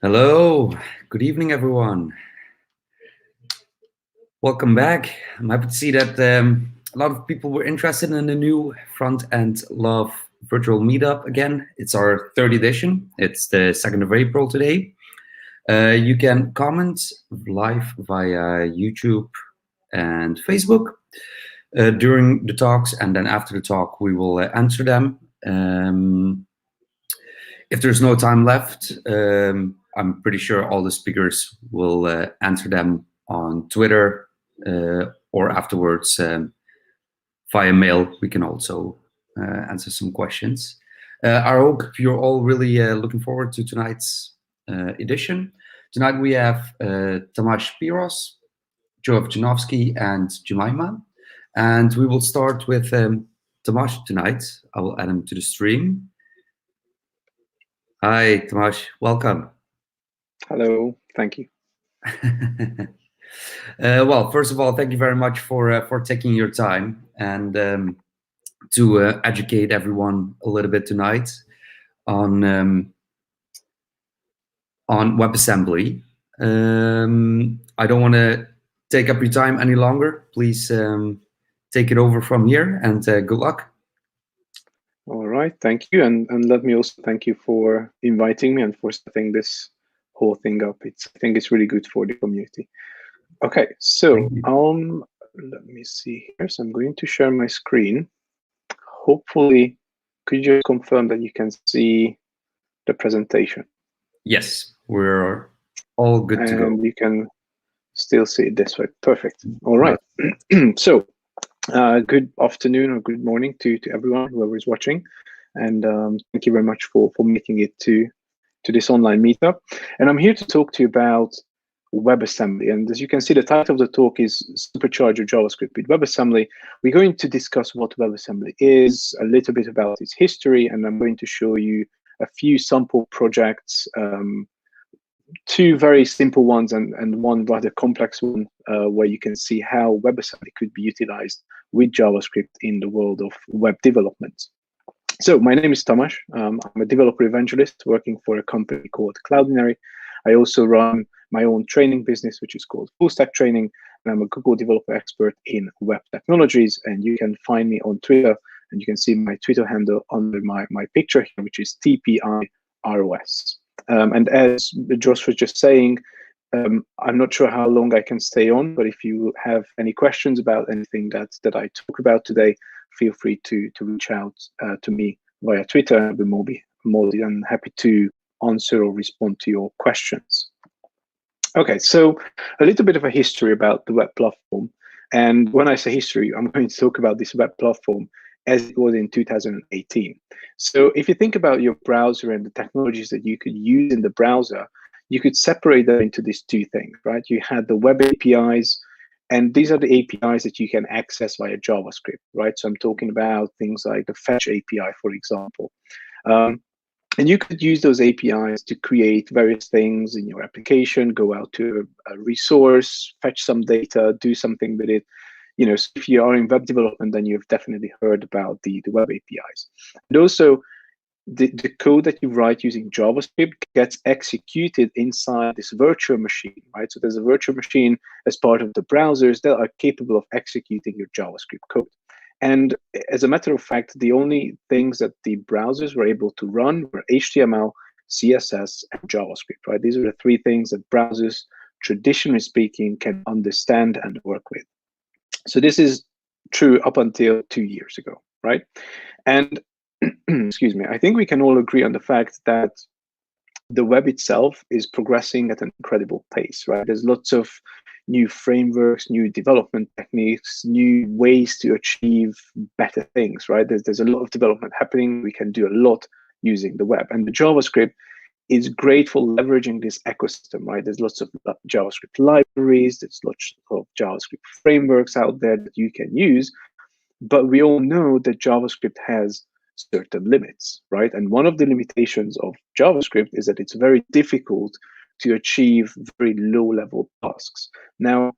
Hello, good evening, everyone. Welcome back. I'm happy to see that a lot of people were interested in the new Front End Love virtual meetup again. It's our third edition. It's the 2nd of April today. You can comment live via YouTube and Facebook during the talks, and then after the talk, we will answer them. If there's no time left, I'm pretty sure all the speakers will answer them on Twitter or afterwards via mail. We can also answer some questions. I hope you're all really looking forward to tonight's edition. Tonight we have Tomasz Piros, Joe Janovsky, and Jemima. And we will start with Tomasz tonight. I will add him to the stream. Hi, Tomasz. Welcome. Hello. Thank you. Well, first of all, thank you very much for taking your time and to educate everyone a little bit tonight on WebAssembly. I don't want to take up your time any longer. Please take it over from here, and good luck. All right. Thank you, and let me also thank you for inviting me and for setting this whole thing up. I think it's really good for the community. Okay, so let me see here. So I'm going to share my screen. Hopefully, could you just confirm that you can see the presentation? Yes, we're all good to go. And you can still see it this way. Perfect. All right. So good afternoon or good morning to everyone, whoever is watching. And thank you very much for making it to this online meetup. And I'm here to talk to you about WebAssembly. And as you can see, the title of the talk is Supercharge Your JavaScript with WebAssembly. We're going to discuss what WebAssembly is, a little bit about its history, and I'm going to show you a few sample projects, two very simple ones and one rather complex one, where you can see how WebAssembly could be utilized with JavaScript in the world of web development. So my name is Tomasz. I'm a developer evangelist working for a company called Cloudinary. I also run my own training business, which is called Full Stack Training, and I'm a Google developer expert in web technologies. And you can find me on Twitter, and you can see my Twitter handle under my picture here, which is TPIROS. And as Josh was just saying, I'm not sure how long I can stay on, but if you have any questions about anything that I talk about today, feel free to reach out to me via Twitter. I'll be more than happy to answer or respond to your questions. Okay, so a little bit of a history about the web platform. And when I say history, I'm going to talk about this web platform as it was in 2018. So if you think about your browser and the technologies that you could use in the browser, you could separate them into these two things, right? You had the web APIs, and these are the APIs that you can access via JavaScript, right? So I'm talking about things like the Fetch API, for example. And you could use those APIs to create various things in your application, go out to a resource, fetch some data, do something with it. You know, so if you are in web development, then you've definitely heard about the web APIs. And also, the code that you write using JavaScript gets executed inside this virtual machine, right? So there's a virtual machine as part of the browsers that are capable of executing your JavaScript code. And as a matter of fact, the only things that the browsers were able to run were HTML, CSS, and JavaScript, right? These are the three things that browsers, traditionally speaking, can understand and work with. So this is true up until 2 years ago, right? And excuse me, I think we can all agree on the fact that the web itself is progressing at an incredible pace, right? There's lots of new frameworks, new development techniques, new ways to achieve better things, right? There's a lot of development happening. We can do a lot using the web. And the JavaScript is great for leveraging this ecosystem, right? There's lots of JavaScript libraries, there's lots of JavaScript frameworks out there that you can use. But we all know that JavaScript has certain limits, right? And one of the limitations of JavaScript is that it's very difficult to achieve very low-level tasks. Now,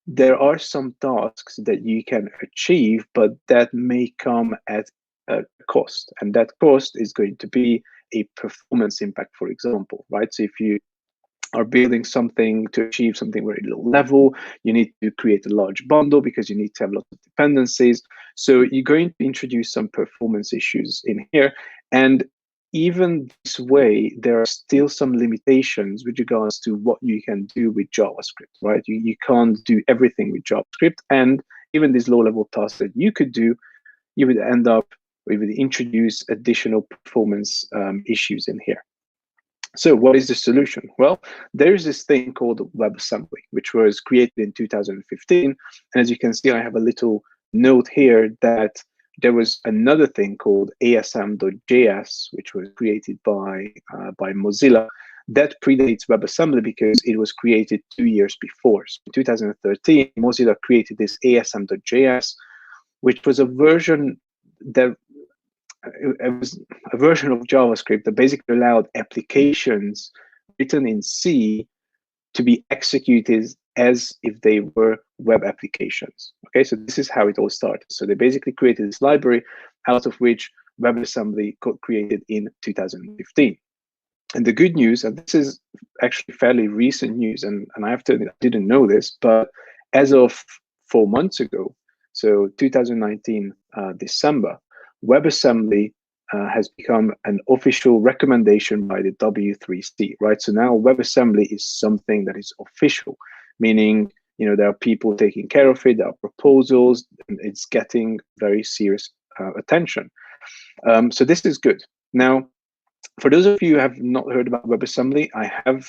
there are some tasks that you can achieve, but that may come at a cost. And that cost is going to be a performance impact, for example, right? So if you are building something to achieve something very low level. You need to create a large bundle because you need to have lots of dependencies. So you're going to introduce some performance issues in here. And even this way, there are still some limitations with regards to what you can do with JavaScript, right? You can't do everything with JavaScript. And even these low-level tasks that you could do, you would end up, we would introduce additional performance issues in here. So what is the solution? Well, there's this thing called WebAssembly, which was created in 2015. And as you can see, I have a little note here that there was another thing called asm.js, which was created by Mozilla. That predates WebAssembly because it was created 2 years before. So in 2013, Mozilla created this asm.js, which was a version that it was a version of JavaScript that basically allowed applications written in C to be executed as if they were web applications. Okay, so this is how it all started. So they basically created this library out of which WebAssembly got created in 2015. And the good news, and this is actually fairly recent news, and I have to admit, I didn't know this, but as of 4 months ago, so 2019 December, WebAssembly has become an official recommendation by the W3C, right? So now WebAssembly is something that is official, meaning there are people taking care of it, there are proposals, and it's getting very serious attention. So this is good. Now, for those of you who have not heard about WebAssembly, I have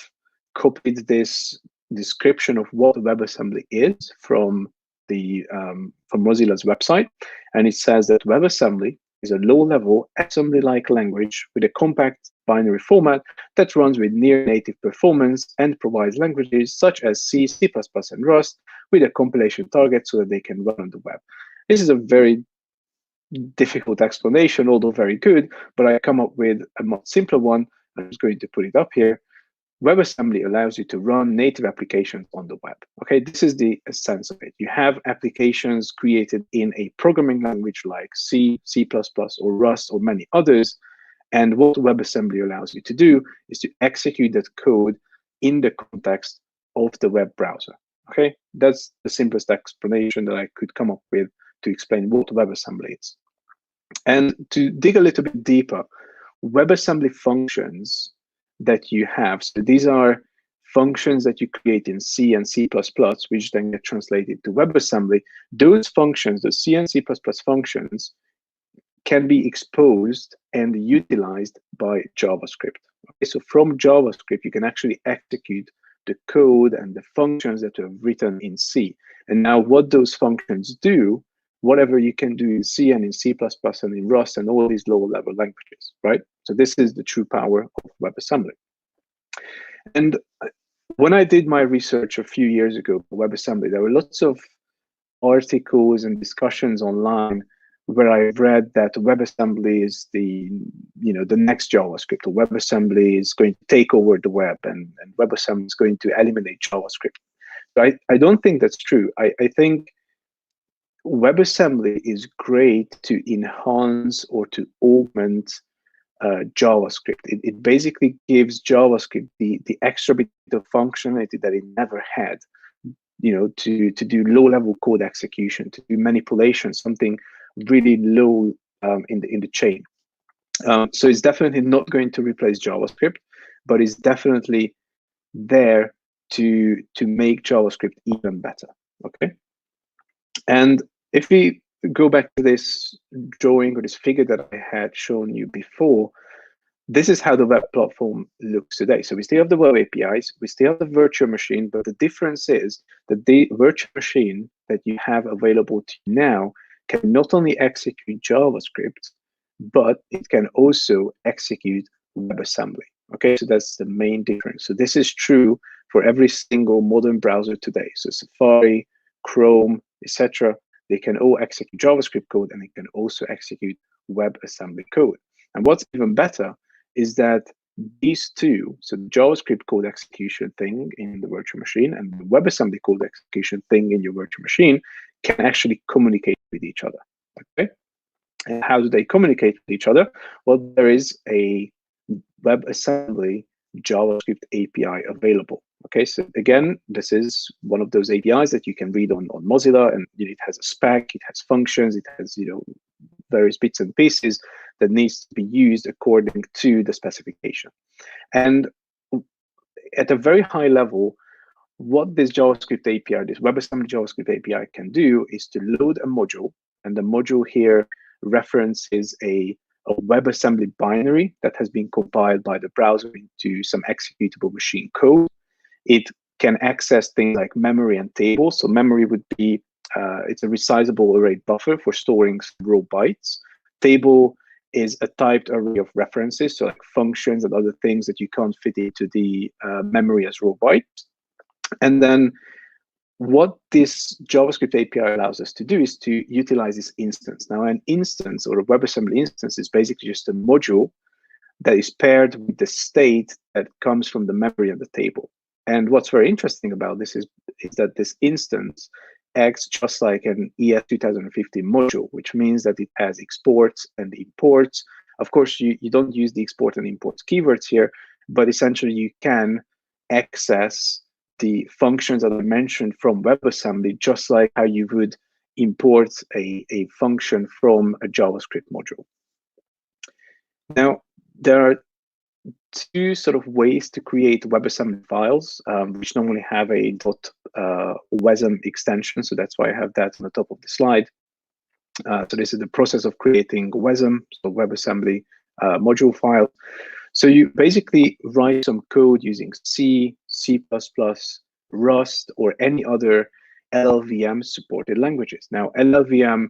copied this description of what WebAssembly is from Mozilla's website, and it says that WebAssembly is a low-level assembly-like language with a compact binary format that runs with near-native performance and provides languages such as C, C++, and Rust with a compilation target so that they can run on the web. This is a very difficult explanation, although very good, but I come up with a much simpler one. I'm just going to put it up here. WebAssembly allows you to run native applications on the web. Okay, this is the essence of it. You have applications created in a programming language like C, C++, or Rust, or many others. And what WebAssembly allows you to do is to execute that code in the context of the web browser. Okay, that's the simplest explanation that I could come up with to explain what WebAssembly is. And to dig a little bit deeper, WebAssembly functions that you have, so these are functions that you create in C and C++, which then get translated to WebAssembly. Those functions, the C and C++ functions, can be exposed and utilized by JavaScript. Okay, so from JavaScript, you can actually execute the code and the functions that are written in C. And now what those functions do, whatever you can do in C and in C++ and in Rust and all these lower level languages, right? So this is the true power of WebAssembly. And when I did my research a few years ago for WebAssembly, there were lots of articles and discussions online where I read that WebAssembly is the next JavaScript, or WebAssembly is going to take over the web, and WebAssembly is going to eliminate JavaScript. So I don't think that's true. I think WebAssembly is great to enhance or to augment JavaScript. It basically gives JavaScript the extra bit of functionality that it never had, to do low-level code execution, to do manipulation, something really low in the chain. So it's definitely not going to replace JavaScript, but it's definitely there to make JavaScript even better. Okay, and if we go back to this drawing or this figure that I had shown you before, this is how the web platform looks today. So we still have the web APIs, we still have the virtual machine, but the difference is that the virtual machine that you have available to you now can not only execute JavaScript, but it can also execute WebAssembly. Okay, so that's the main difference. So this is true for every single modern browser today. So Safari, Chrome, etc. They can all execute JavaScript code, and they can also execute WebAssembly code. And what's even better is that these two, so the JavaScript code execution thing in the virtual machine and the WebAssembly code execution thing in your virtual machine, can actually communicate with each other. Okay, and how do they communicate with each other? Well, there is a WebAssembly JavaScript API available. Okay, so again, this is one of those APIs that you can read on Mozilla, and it has a spec, it has functions, it has various bits and pieces that needs to be used according to the specification. And at a very high level, what this JavaScript API, this WebAssembly JavaScript API can do is to load a module, and the module here references a WebAssembly binary that has been compiled by the browser into some executable machine code. It can access things like memory and tables. So memory would be, it's a resizable array buffer for storing raw bytes. Table is a typed array of references, so like functions and other things that you can't fit into the memory as raw bytes. And then what this JavaScript API allows us to do is to utilize this instance. Now, an instance or a WebAssembly instance is basically just a module that is paired with the state that comes from the memory of the table. And what's very interesting about this is that this instance acts just like an ES 2015 module, which means that it has exports and imports. Of course, you don't use the export and import keywords here, but essentially you can access the functions that I mentioned from WebAssembly, just like how you would import a function from a JavaScript module. Now, there are two sort of ways to create WebAssembly files, which normally have a .wasm extension. So that's why I have that on the top of the slide. So this is the process of creating WASM, so WebAssembly module file. So you basically write some code using C, C++, Rust, or any other LLVM supported languages. Now, LLVM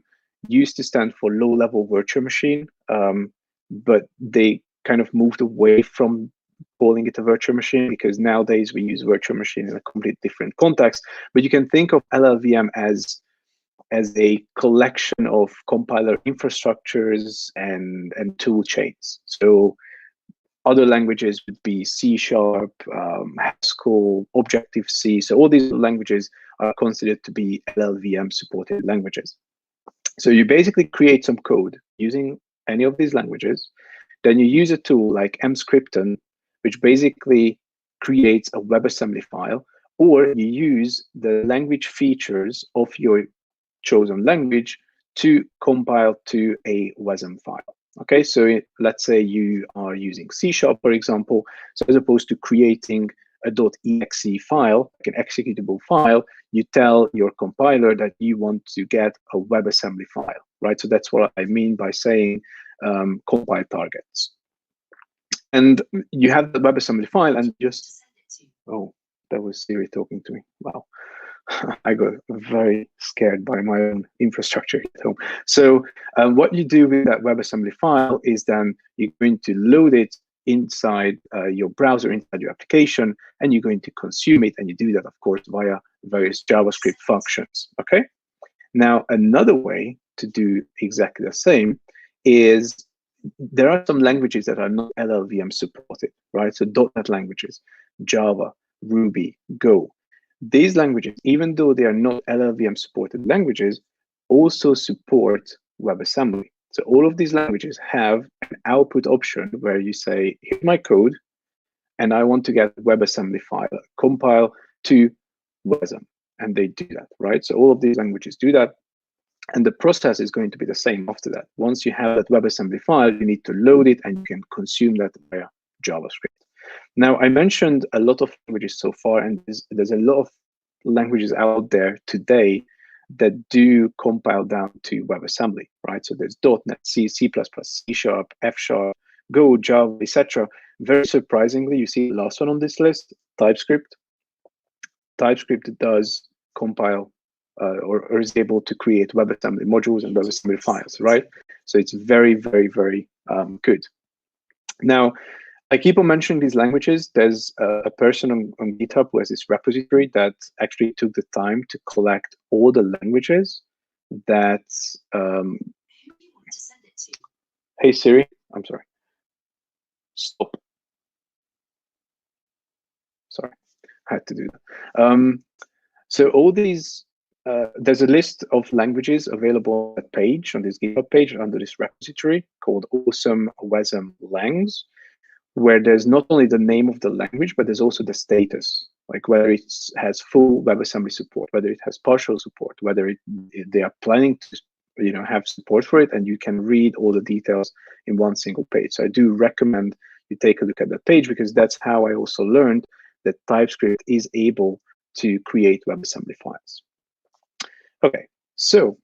used to stand for low-level virtual machine, but they kind of moved away from calling it a virtual machine because nowadays we use virtual machine in a completely different context. But you can think of LLVM as a collection of compiler infrastructures and tool chains. So other languages would be C#, Haskell, Objective-C. So all these languages are considered to be LLVM supported languages. So you basically create some code using any of these languages. Then you use a tool like Emscripten, which basically creates a WebAssembly file, or you use the language features of your chosen language to compile to a WASM file. Okay, so let's say you are using C#, for example. So as opposed to creating a .exe file, like an executable file, you tell your compiler that you want to get a WebAssembly file, right? So that's what I mean by saying compile targets. And you have the WebAssembly file and just, oh, that was Siri talking to me. Wow. I got very scared by my own infrastructure at home. So what you do with that WebAssembly file is then you're going to load it inside your browser, inside your application, and you're going to consume it. And you do that, of course, via various JavaScript functions. Okay. Now, another way to do exactly the same is there are some languages that are not LLVM supported, right? So .NET languages, Java, Ruby, Go. These languages, even though they are not LLVM supported languages, also support WebAssembly. So all of these languages have an output option where you say, here's my code, and I want to get a WebAssembly file, compile to WASM, and they do that, right? So all of these languages do that. And the process is going to be the same after that. Once you have that WebAssembly file, you need to load it and you can consume that via JavaScript. Now, I mentioned a lot of languages so far, and there's a lot of languages out there today that do compile down to WebAssembly, right? So there's .NET, C, C++, C#, F#, Go, Java, etc. Very surprisingly, you see the last one on this list, TypeScript. TypeScript does compile or is able to create WebAssembly modules and WebAssembly files, right? So it's very, very, very good. Now, I keep on mentioning these languages. There's a person on GitHub who has this repository that actually took the time to collect all the languages that. Hey Siri, I'm sorry. Stop. Sorry, I had to do that. So all these, there's a list of languages available on that page, on this GitHub page, under this repository called Awesome WASM Langs. where there's not only the name of the language, but there's also the status, like whether it has full WebAssembly support, whether it has partial support, whether they are planning to have support for it, and you can read all the details in one single page. So I do recommend you take a look at that page, because that's how I also learned that TypeScript is able to create WebAssembly files. Okay, so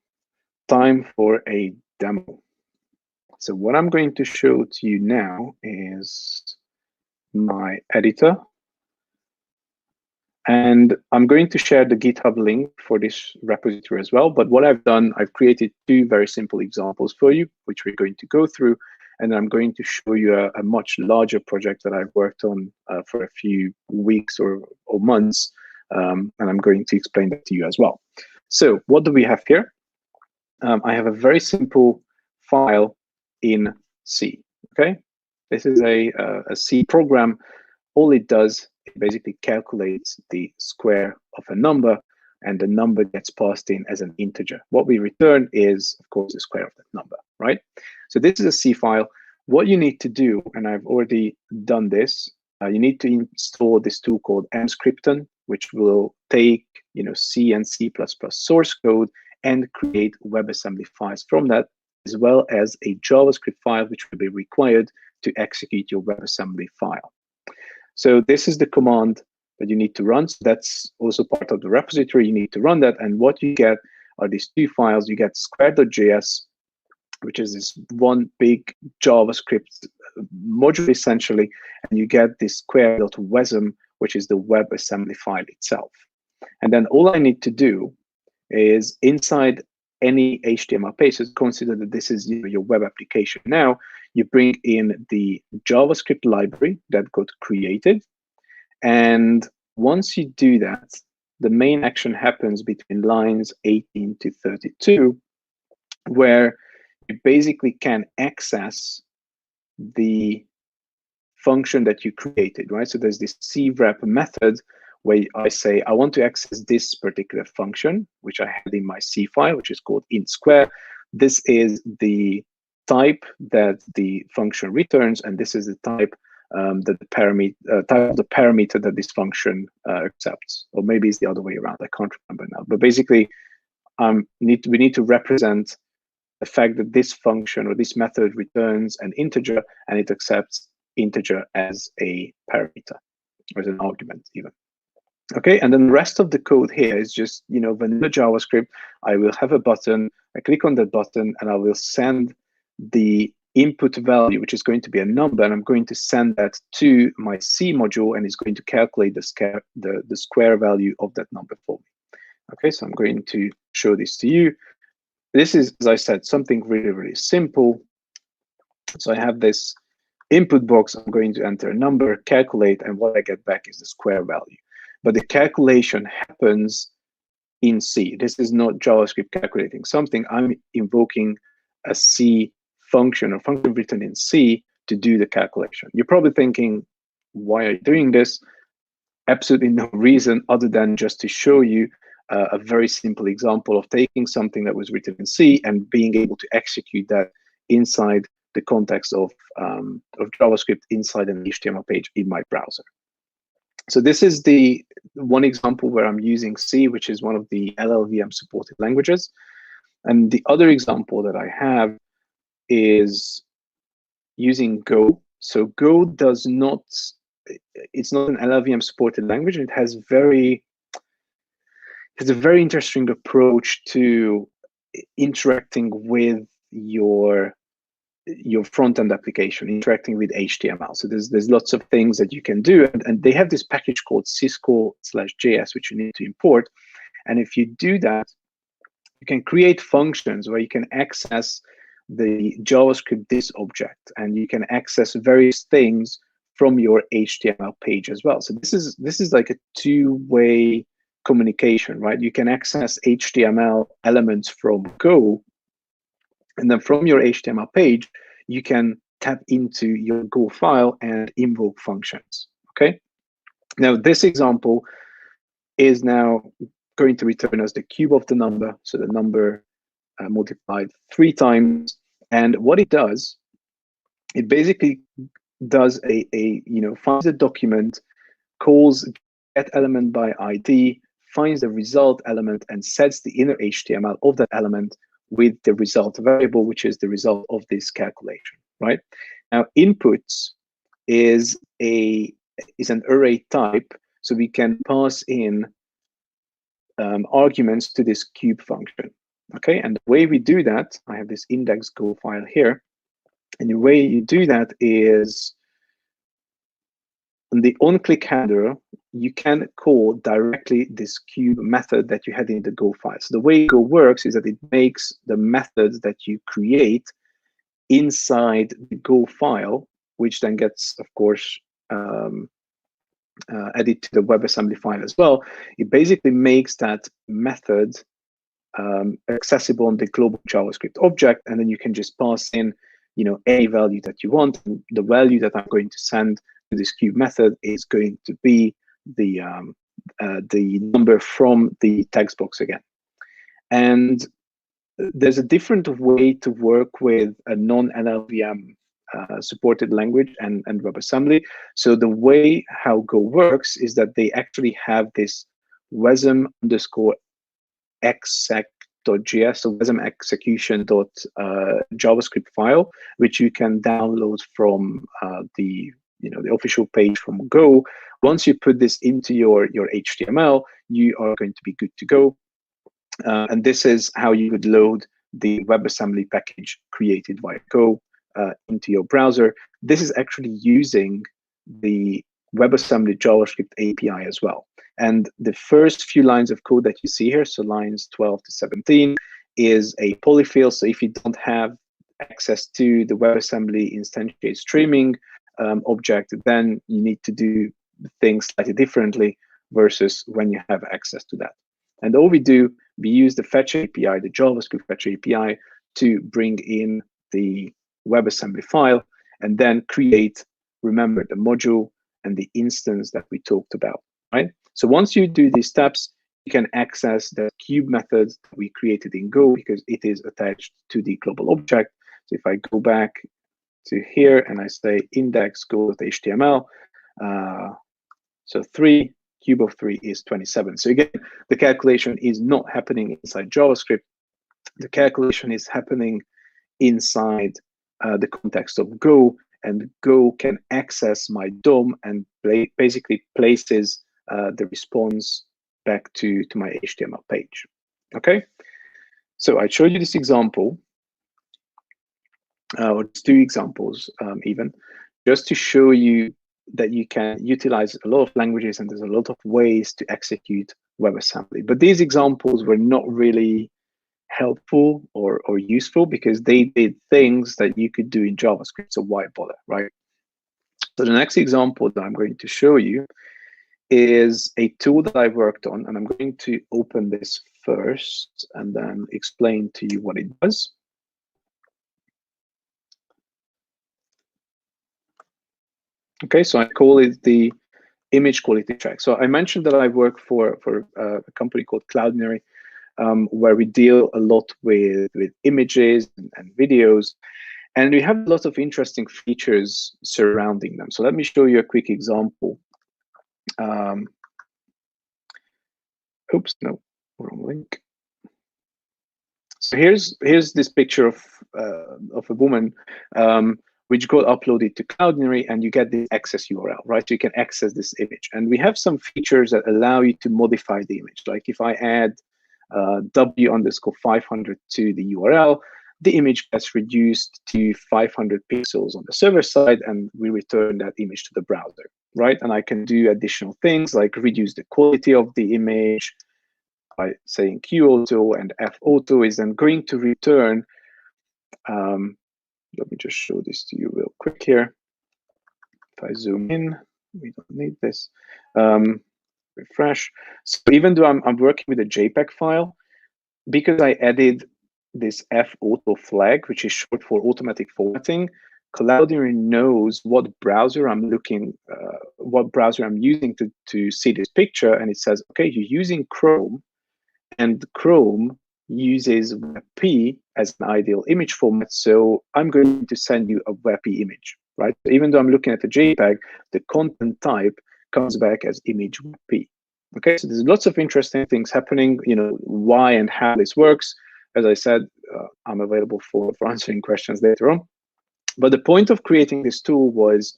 time for a demo. So what I'm going to show to you now is my editor. And I'm going to share the GitHub link for this repository as well. But what I've done, I've created two very simple examples for you, which we're going to go through. And I'm going to show you a much larger project that I've worked on for a few weeks or months. And I'm going to explain that to you as well. So what do we have here? I have a very simple file in C, okay? This is a C program. All it does, it basically calculates the square of a number, and the number gets passed in as an integer. What we return is, of course, the square of that number, right? So this is a C file. What you need to do, and I've already done this, you need to install this tool called Emscripten, which will take C and C++ source code and create WebAssembly files from that, as well as a JavaScript file, which will be required to execute your WebAssembly file. So this is the command that you need to run. So that's also part of the repository. You need to run that. And what you get are these two files. You get square.js, which is this one big JavaScript module, essentially. And you get this square.wasm, which is the WebAssembly file itself. And then all I need to do is inside any HTML page, so consider that this is your web application now, you bring in the JavaScript library that got created. And once you do that, the main action happens between lines 18 to 32, where you basically can access the function that you created, right? So there's this CWrap method where I say, I want to access this particular function, which I had in my C file, which is called int square. This is the type that the function returns, and this is the type that the parameter that this function accepts. Or maybe it's the other way around. I can't remember now. But basically, we need to represent the fact that this function or this method returns an integer, and it accepts integer as a parameter, or as an argument even. Okay, and then the rest of the code here is just vanilla JavaScript. I will have a button. I click on that button, and I will send the input value, which is going to be a number, and I'm going to send that to my C module, and it's going to calculate the square value of that number for me. Okay, so I'm going to show this to you. This is, as I said, something really, really simple. So I have this input box. I'm going to enter a number, calculate, and what I get back is the square value. But the calculation happens in C. This is not JavaScript calculating something. I'm invoking a C function or function written in C to do the calculation. You're probably thinking, why are you doing this? Absolutely no reason other than just to show you a very simple example of taking something that was written in C and being able to execute that inside the context of JavaScript inside an HTML page in my browser. So this is the one example where I'm using C, which is one of the LLVM supported languages. And the other example that I have is using Go. So Go does not, it's not an LLVM supported language. It has a very interesting approach to interacting with your front-end application, interacting with HTML. So there's lots of things that you can do, and they have this package called syscall/js, which you need to import. And if you do that, you can create functions where you can access the JavaScript this object, and you can access various things from your HTML page as well. So this is like a two-way communication, right? You can access HTML elements from Go, and then from your HTML page, you can tap into your Go file and invoke functions, okay? Now, this example is now going to return us the cube of the number, so the number multiplied 3 times. And what it does, it basically does finds a document, calls get element by ID, finds the result element, and sets the inner HTML of that element with the result variable, which is the result of this calculation, right? Now, inputs is an array type, so we can pass in arguments to this cube function. Okay, and the way we do that, I have this index Go file here, and the way you do that is on the onClick handler, you can call directly this cube method that you had in the Go file. So the way Go works is that it makes the methods that you create inside the Go file, which then gets, of course, added to the WebAssembly file as well. It basically makes that method accessible on the global JavaScript object, and then you can just pass in, any value that you want. And the value that I'm going to send to this cube method is going to be the number from the text box again. And there's a different way to work with a non-LLVM supported language and WebAssembly. So the way how Go works is that they actually have this wasm_exec.js, so wasm execution.javascript file, which you can download from the official page from Go. Once you put this into your HTML, you are going to be good to go. And this is how you would load the WebAssembly package created by Go into your browser. This is actually using the WebAssembly JavaScript API as well. And the first few lines of code that you see here, so lines 12 to 17, is a polyfill. So if you don't have access to the WebAssembly instantiate streaming object, then you need to do things slightly differently versus when you have access to that. And all we do, we use the fetch API, the JavaScript fetch API, to bring in the WebAssembly file and then create, remember, the module and the instance that we talked about, right? So once you do these steps, you can access the cube method that we created in Go because it is attached to the global object. So if I go back to here and I say index go.html, so 3 cube of 3 is 27. So again, the calculation is not happening inside JavaScript. The calculation is happening inside the context of Go, and Go can access my DOM and basically places the response back to my HTML page. Okay, so I showed you this example, or 2 examples even, just to show you that you can utilize a lot of languages and there's a lot of ways to execute WebAssembly. But these examples were not really helpful or useful because they did things that you could do in JavaScript, so why bother, right? So the next example that I'm going to show you is a tool that I worked on, and I'm going to open this first and then explain to you what it does. Okay, so I call it the image quality check. So I mentioned that I work for a company called Cloudinary, where we deal a lot with images and videos, and we have a lot of interesting features surrounding them. So let me show you a quick example. Oops, no, wrong link. So here's this picture of a woman which got uploaded to Cloudinary, and you get the access URL, right? So you can access this image. And we have some features that allow you to modify the image. Like if I add W_500 to the URL, the image gets reduced to 500 pixels on the server side, and we return that image to the browser, right? And I can do additional things like reduce the quality of the image by saying QAuto, and FAuto is then going to return. Let me just show this to you real quick here. If I zoom in, we don't need this. Refresh. So even though I'm working with a JPEG file, because I added this FAuto flag, which is short for automatic formatting, Cloudinary knows what browser I'm using to see this picture, and it says, okay, you're using Chrome, and Chrome uses WebP as an ideal image format, so I'm going to send you a WebP image. right? Even though I'm looking at the JPEG, the content type comes back as image WebP. Okay, so there's lots of interesting things happening, why and how this works. As I said, I'm available for answering questions later on. But the point of creating this tool was,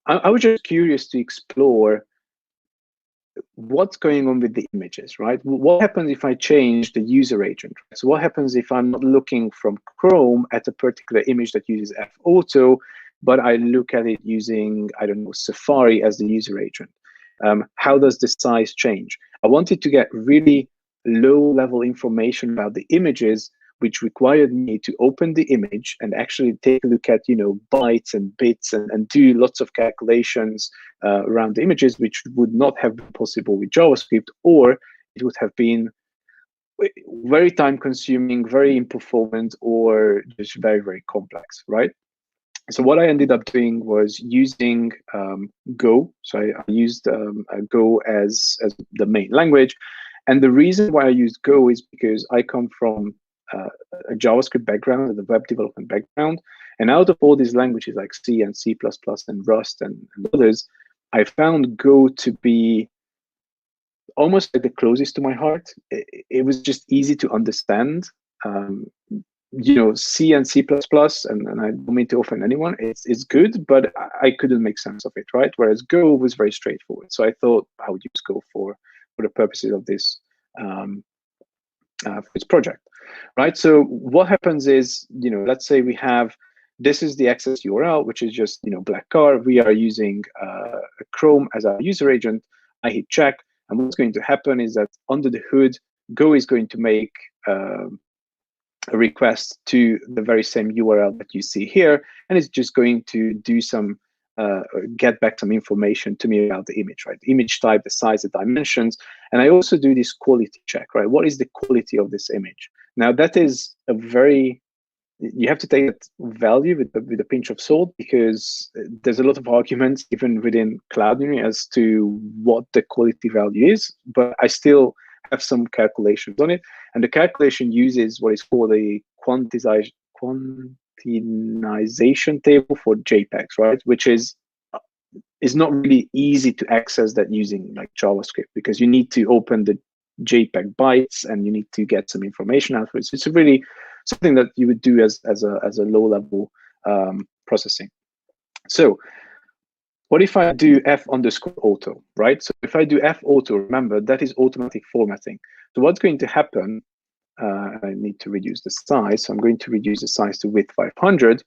I was just curious to explore what's going on with the images, right? What happens if I change the user agent? So what happens if I'm not looking from Chrome at a particular image that uses F-Auto, but I look at it using, I don't know, Safari as the user agent? How does the size change? I wanted to get really low-level information about the images, which required me to open the image and actually take a look at, bytes and bits and do lots of calculations around the images, which would not have been possible with JavaScript, or it would have been very time-consuming, very imperformant, or just very, very complex, right? So what I ended up doing was using Go. So I used Go as the main language. And the reason why I used Go is because I come from a JavaScript background and a web development background. And out of all these languages like C and C++ and Rust and others, I found Go to be almost like the closest to my heart. It was just easy to understand. C and C++, and I don't mean to offend anyone, it's good, but I couldn't make sense of it, right? Whereas Go was very straightforward. So I thought I would use Go for the purposes of this for this project, right? So what happens is, let's say we have, this is the access URL, which is just, black car. We are using Chrome as our user agent. I hit check, and what's going to happen is that under the hood, Go is going to make a request to the very same URL that you see here, and it's just going to do some get back some information to me about the image, right? The image type, the size, the dimensions, and I also do this quality check, right? What is the quality of this image? Now that is a very, you have to take that value with a pinch of salt, because there's a lot of arguments even within Cloudinary as to what the quality value is, but I still have some calculations on it. And the calculation uses what is called a quantization table for JPEGs, right? Which is not really easy to access that using like JavaScript, because you need to open the JPEG bytes and you need to get some information out of it. So it's really something that you would do as a low-level processing. So what if I do F_auto, right? So if I do F_auto, remember that is automatic formatting. So what's going to happen? I need to reduce the size. So I'm going to reduce the size to width 500.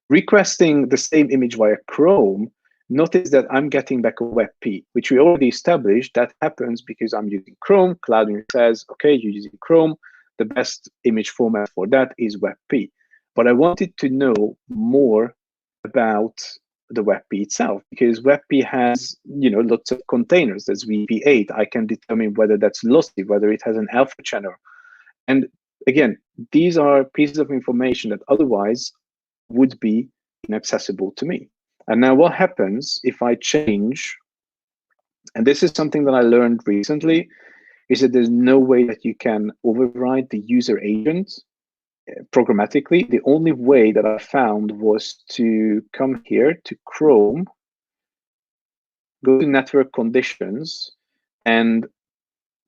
Requesting the same image via Chrome, notice that I'm getting back a WebP, which we already established. That happens because I'm using Chrome. Cloudinary says, okay, you're using Chrome. The best image format for that is WebP. But I wanted to know more about the WebP itself, because WebP has, lots of containers. There's WebP8. I can determine whether that's lossy, whether it has an alpha channel. And again, these are pieces of information that otherwise would be inaccessible to me. And now what happens if I change, and this is something that I learned recently, is that there's no way that you can override the user agent programmatically. The only way that I found was to come here to Chrome, go to network conditions, and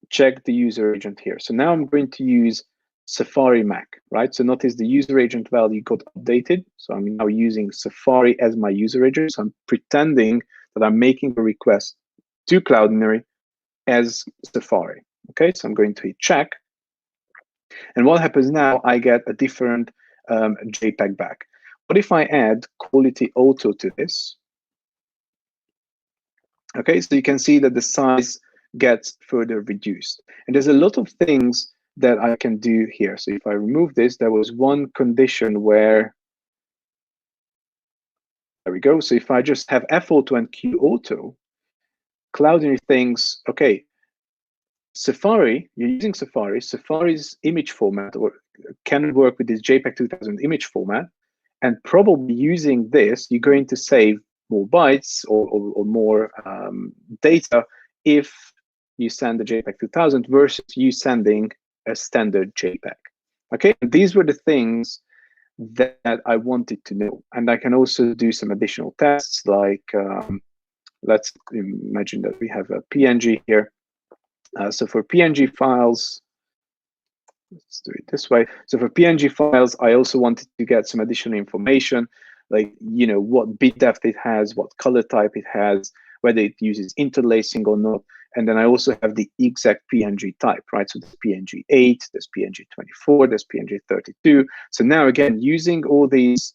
check the user agent here. So now I'm going to use Safari Mac, right? So notice the user agent value got updated. So I'm now using Safari as my user agent. So I'm pretending that I'm making a request to Cloudinary as Safari. Okay, so I'm going to hit check. And what happens now, I get a different JPEG back. What if I add quality auto to this? Okay, so you can see that the size gets further reduced. And there's a lot of things that I can do here. So if I remove this, there was one condition where, there we go. So if I just have F_auto and Q_auto, Cloudinary thinks, okay, Safari, you're using Safari, Safari's image format or can work with this JPEG 2000 image format, and probably using this, you're going to save more bytes or more data if you send the JPEG 2000 versus you sending a standard JPEG. Okay, and these were the things that I wanted to know. And I can also do some additional tests, like let's imagine that we have a PNG here. So for PNG files, let's do it this way. So for PNG files, I also wanted to get some additional information, like, you know, what bit depth it has, what color type it has, whether it uses interlacing or not. And then I also have the exact PNG type, right? So there's PNG 8, there's PNG 24, there's PNG 32. So now again, using all these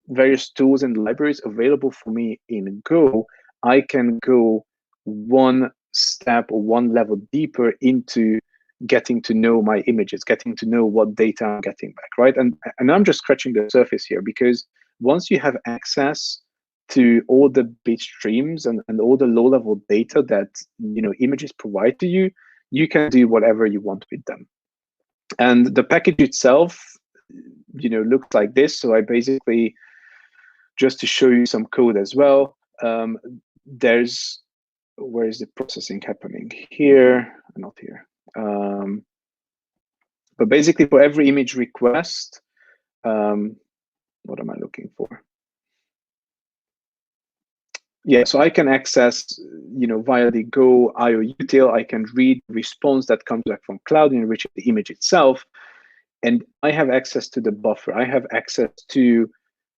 various tools and libraries available for me in Go, I can go one step or one level deeper into getting to know my images, getting to know what data I'm getting back, right? And I'm just scratching the surface here, because once you have access to all the bit streams and all the low-level data that, you know, images provide to you, you can do whatever you want with them. And the package itself, you know, looks like this. So I basically, just to show you some code as well, there's, where is the processing happening? Here, not here. But basically for every image request, what am I looking for? Yeah, so I can access, you know, via the Go IO util, I can read response that comes back from cloud, enrich the image itself, and I have access to the buffer. I have access to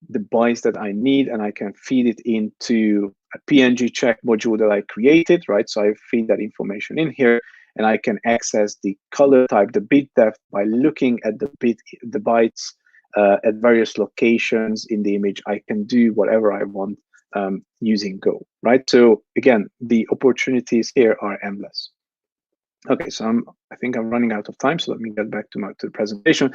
the bytes that I need, and I can feed it into a PNG check module that I created, right? So I feed that information in here, and I can access the color type, the bit depth, by looking at the bytes at various locations in the image. I can do whatever I want using Go, right? So again, the opportunities here are endless. Okay, so I think I'm running out of time, so let me get back to the presentation.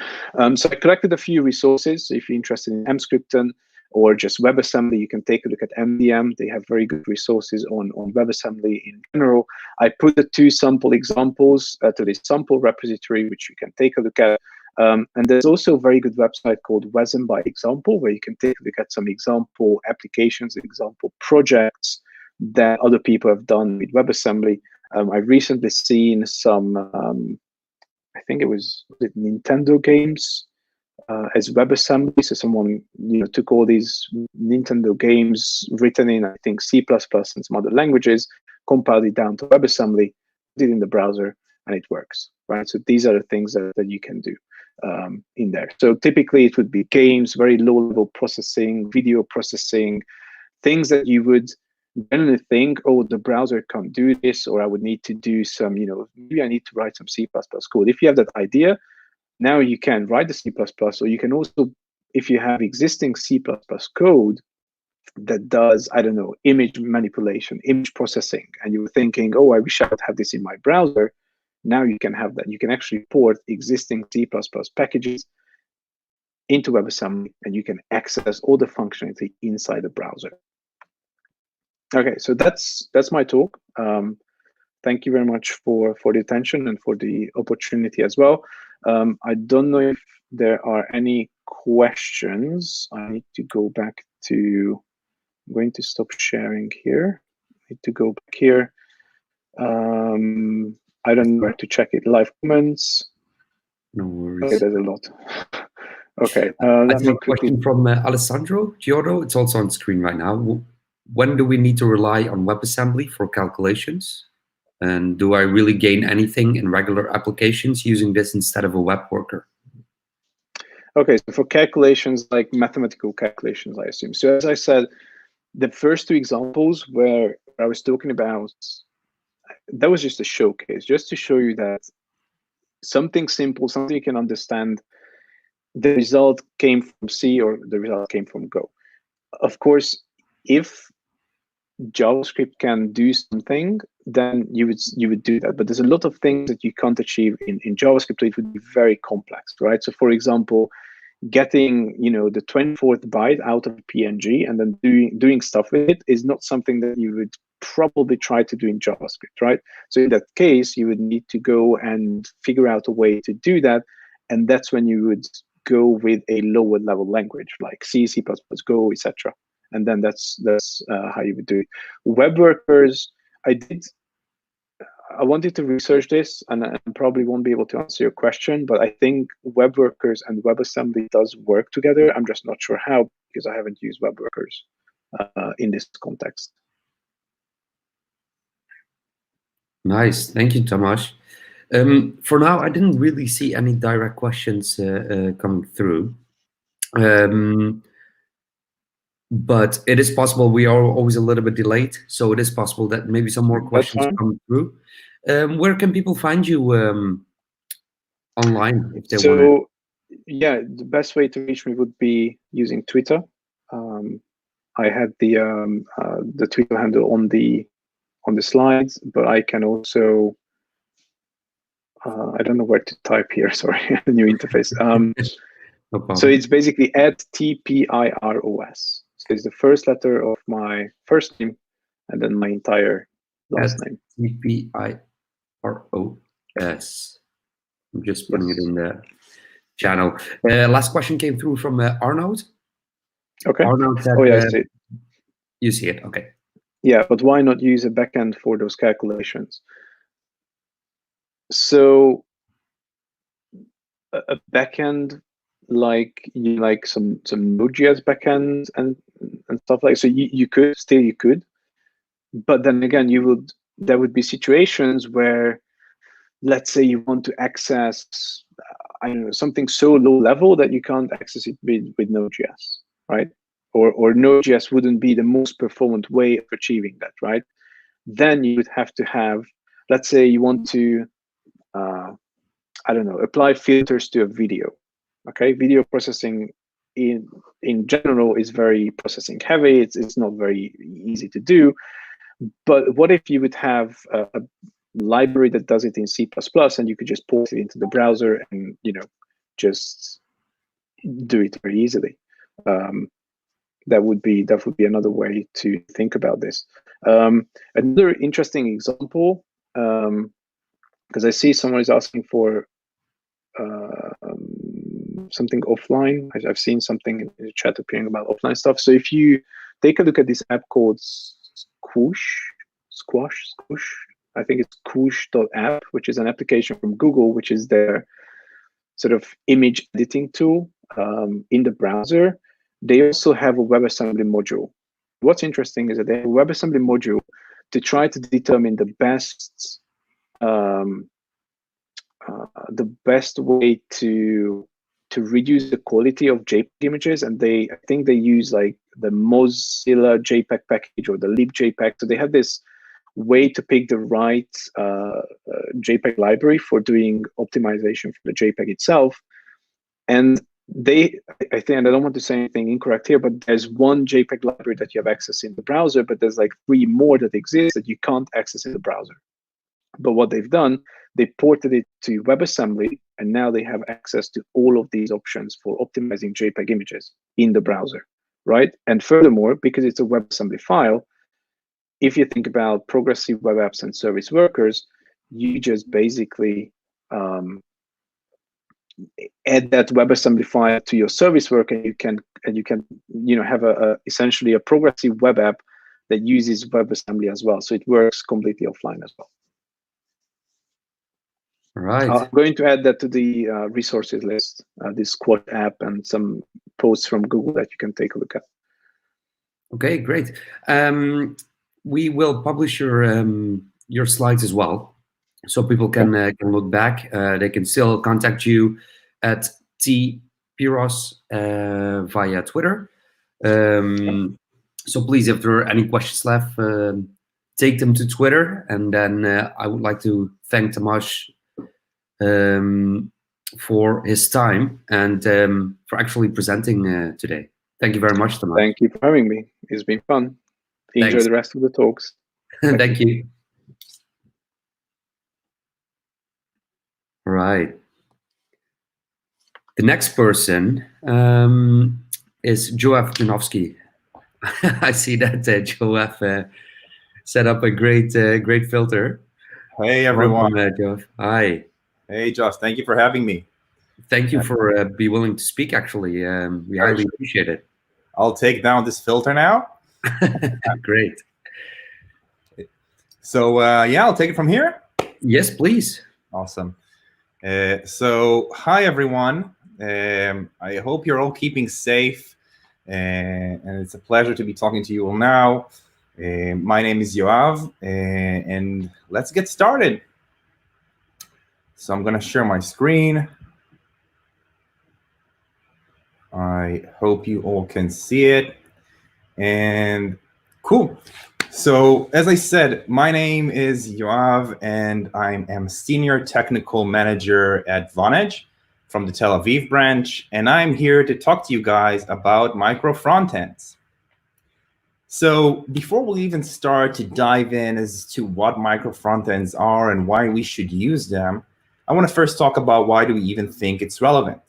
So I collected a few resources. So if you're interested in Emscripten or just WebAssembly, you can take a look at MDM. They have very good resources on WebAssembly in general. I put the 2 sample examples to this sample repository, which you can take a look at. And there's also a very good website called WASM by Example, where you can take a look at some example applications, example projects that other people have done with WebAssembly. I've recently seen some, I think it was Nintendo games as WebAssembly. So someone, you know, took all these Nintendo games written in, I think, C++ and some other languages, compiled it down to WebAssembly, put it in the browser, and it works, right? So these are the things that you can do in there. So typically it would be games, very low-level processing, video processing, things that you would generally think, oh, the browser can't do this, or I would need to do some, you know, maybe I need to write some C++ code. If you have that idea, now you can write the C++, or you can also, if you have existing C++ code that does, I don't know, image manipulation, image processing, and you're thinking, oh, I wish I would have this in my browser, now you can have that. You can actually port existing C++ packages into WebAssembly, and you can access all the functionality inside the browser. Okay, so that's my talk. Thank you very much for the attention and for the opportunity as well. I don't know if there are any questions. I need to go back to, I'm going to stop sharing here. I need to go back here. I don't know where to check it. Live comments. No worries. Okay, there's a lot. Okay, I let have me a question from Alessandro Giotto. It's also on screen right now. When do we need to rely on WebAssembly for calculations? And do I really gain anything in regular applications using this instead of a web worker? Okay, so for calculations, like mathematical calculations, I assume. So as I said, the first 2 examples where I was talking about, that was just a showcase, just to show you that something simple, something you can understand, the result came from C or the result came from Go. Of course, if JavaScript can do something, then you would do that. But there's a lot of things that you can't achieve in JavaScript. It would be very complex, right? So for example, getting, you know, the 24th byte out of PNG and then doing stuff with it is not something that you would probably try to do in JavaScript, right? So in that case, you would need to go and figure out a way to do that. And that's when you would go with a lower level language like C, C++, Go, etc. And then that's how you would do it. Web workers, I wanted to research this, and I probably won't be able to answer your question, but I think web workers and WebAssembly does work together. I'm just not sure how, because I haven't used web workers in this context. Nice, thank you, Tomasz. For now, I didn't really see any direct questions coming through. But it is possible we are always a little bit delayed, so it is possible that maybe some more questions come through. Where can people find you online if they want to? Yeah, the best way to reach me would be using Twitter. I had the Twitter handle on the slides, but I can also I don't know where to type here. Sorry, the new interface. No so it's basically @TPIROS. So it's the first letter of my first name and then my entire last name. TPIROS. I'm just putting it in the channel. Last question came through from Arnold. Okay. Arnold said, I see it. You see it, okay. Yeah, but why not use a backend for those calculations? So a backend, like some Node.js backend and stuff like so. You could, but then again, there would be situations where, let's say, you want to access I don't know, something so low level that you can't access it with Node.js, right? Or Node.js wouldn't be the most performant way of achieving that, right? Then you would have to have, let's say you want to, I don't know, apply filters to a video. Okay, video processing in general is very processing heavy. It's not very easy to do. But what if you would have a library that does it in C++ and you could just port it into the browser and just do it very easily? That would be another way to think about this. Another interesting example, because I see someone is asking for something offline. I've seen something in the chat appearing about offline stuff. So if you take a look at this app called Squash, I think it's Squoosh.app, which is an application from Google, which is their sort of image editing tool in the browser. They also have a WebAssembly module. What's interesting is that they have a WebAssembly module to try to determine the best way to reduce the quality of JPEG images, and I think they use like the Mozilla JPEG package or the libJPEG. So they have this way to pick the right JPEG library for doing optimization for the JPEG itself. And I think, and I don't want to say anything incorrect here, but there's one JPEG library that you have access in the browser, but there's like 3 more that exist that you can't access in the browser. But what they've done, they ported it to WebAssembly, and now they have access to all of these options for optimizing JPEG images in the browser, right? And furthermore, because it's a WebAssembly file, if you think about progressive web apps and service workers, you just basically add that WebAssembly file to your service worker, and you can have essentially a progressive web app that uses WebAssembly as well. So it works completely offline as well. Right. I'm going to add that to the resources list, this Squash app and some posts from Google that you can take a look at. Okay, great. We will publish your slides as well, so people can look back. They can still contact you at tpiros via Twitter. So please, if there are any questions left, take them to Twitter. And then I would like to thank Tomasz for his time and for actually presenting today. Thank you very much, Tomasz. Thank you for having me. It's been fun. Enjoy Thanks. the rest of the talks. Thank you. All right. The next person is Joaf Janowski. I see that Joaf set up a great filter. Hey everyone. Welcome, Joaf. Hi. Hey Josh, thank you for having me. Thank you for being willing to speak. Actually, we highly appreciate it. I'll take down this filter now. Great. So yeah, I'll take it from here. Yes, please. Awesome. So, hi everyone. I hope you're all keeping safe, and it's a pleasure to be talking to you all now. My name is Yoav, and let's get started. So I'm going to share my screen. I hope you all can see it. And cool. So as I said, my name is Yoav, and I am Senior Technical Manager at Vonage from the Tel Aviv branch, and I'm here to talk to you guys about micro frontends. So before we even start to dive in as to what micro frontends are and why we should use them, I want to first talk about why do we even think it's relevant.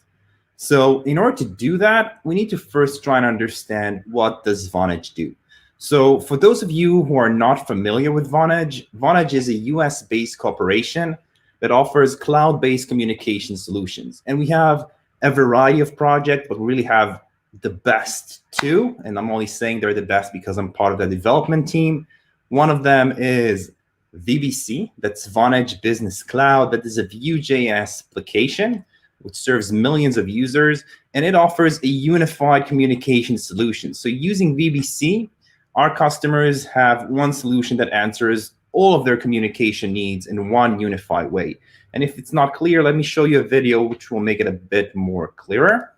So in order to do that, we need to first try and understand what does Vonage do. So for those of you who are not familiar with Vonage, Vonage is a US-based corporation that offers cloud-based communication solutions. And we have a variety of projects, but we really have the best two. And I'm only saying they're the best because I'm part of the development team. One of them is VBC, that's Vonage Business Cloud. That is a Vue.js application which serves millions of users, and it offers a unified communication solution. So using VBC, our customers have one solution that answers all of their communication needs in one unified way. And if it's not clear, let me show you a video which will make it a bit more clearer.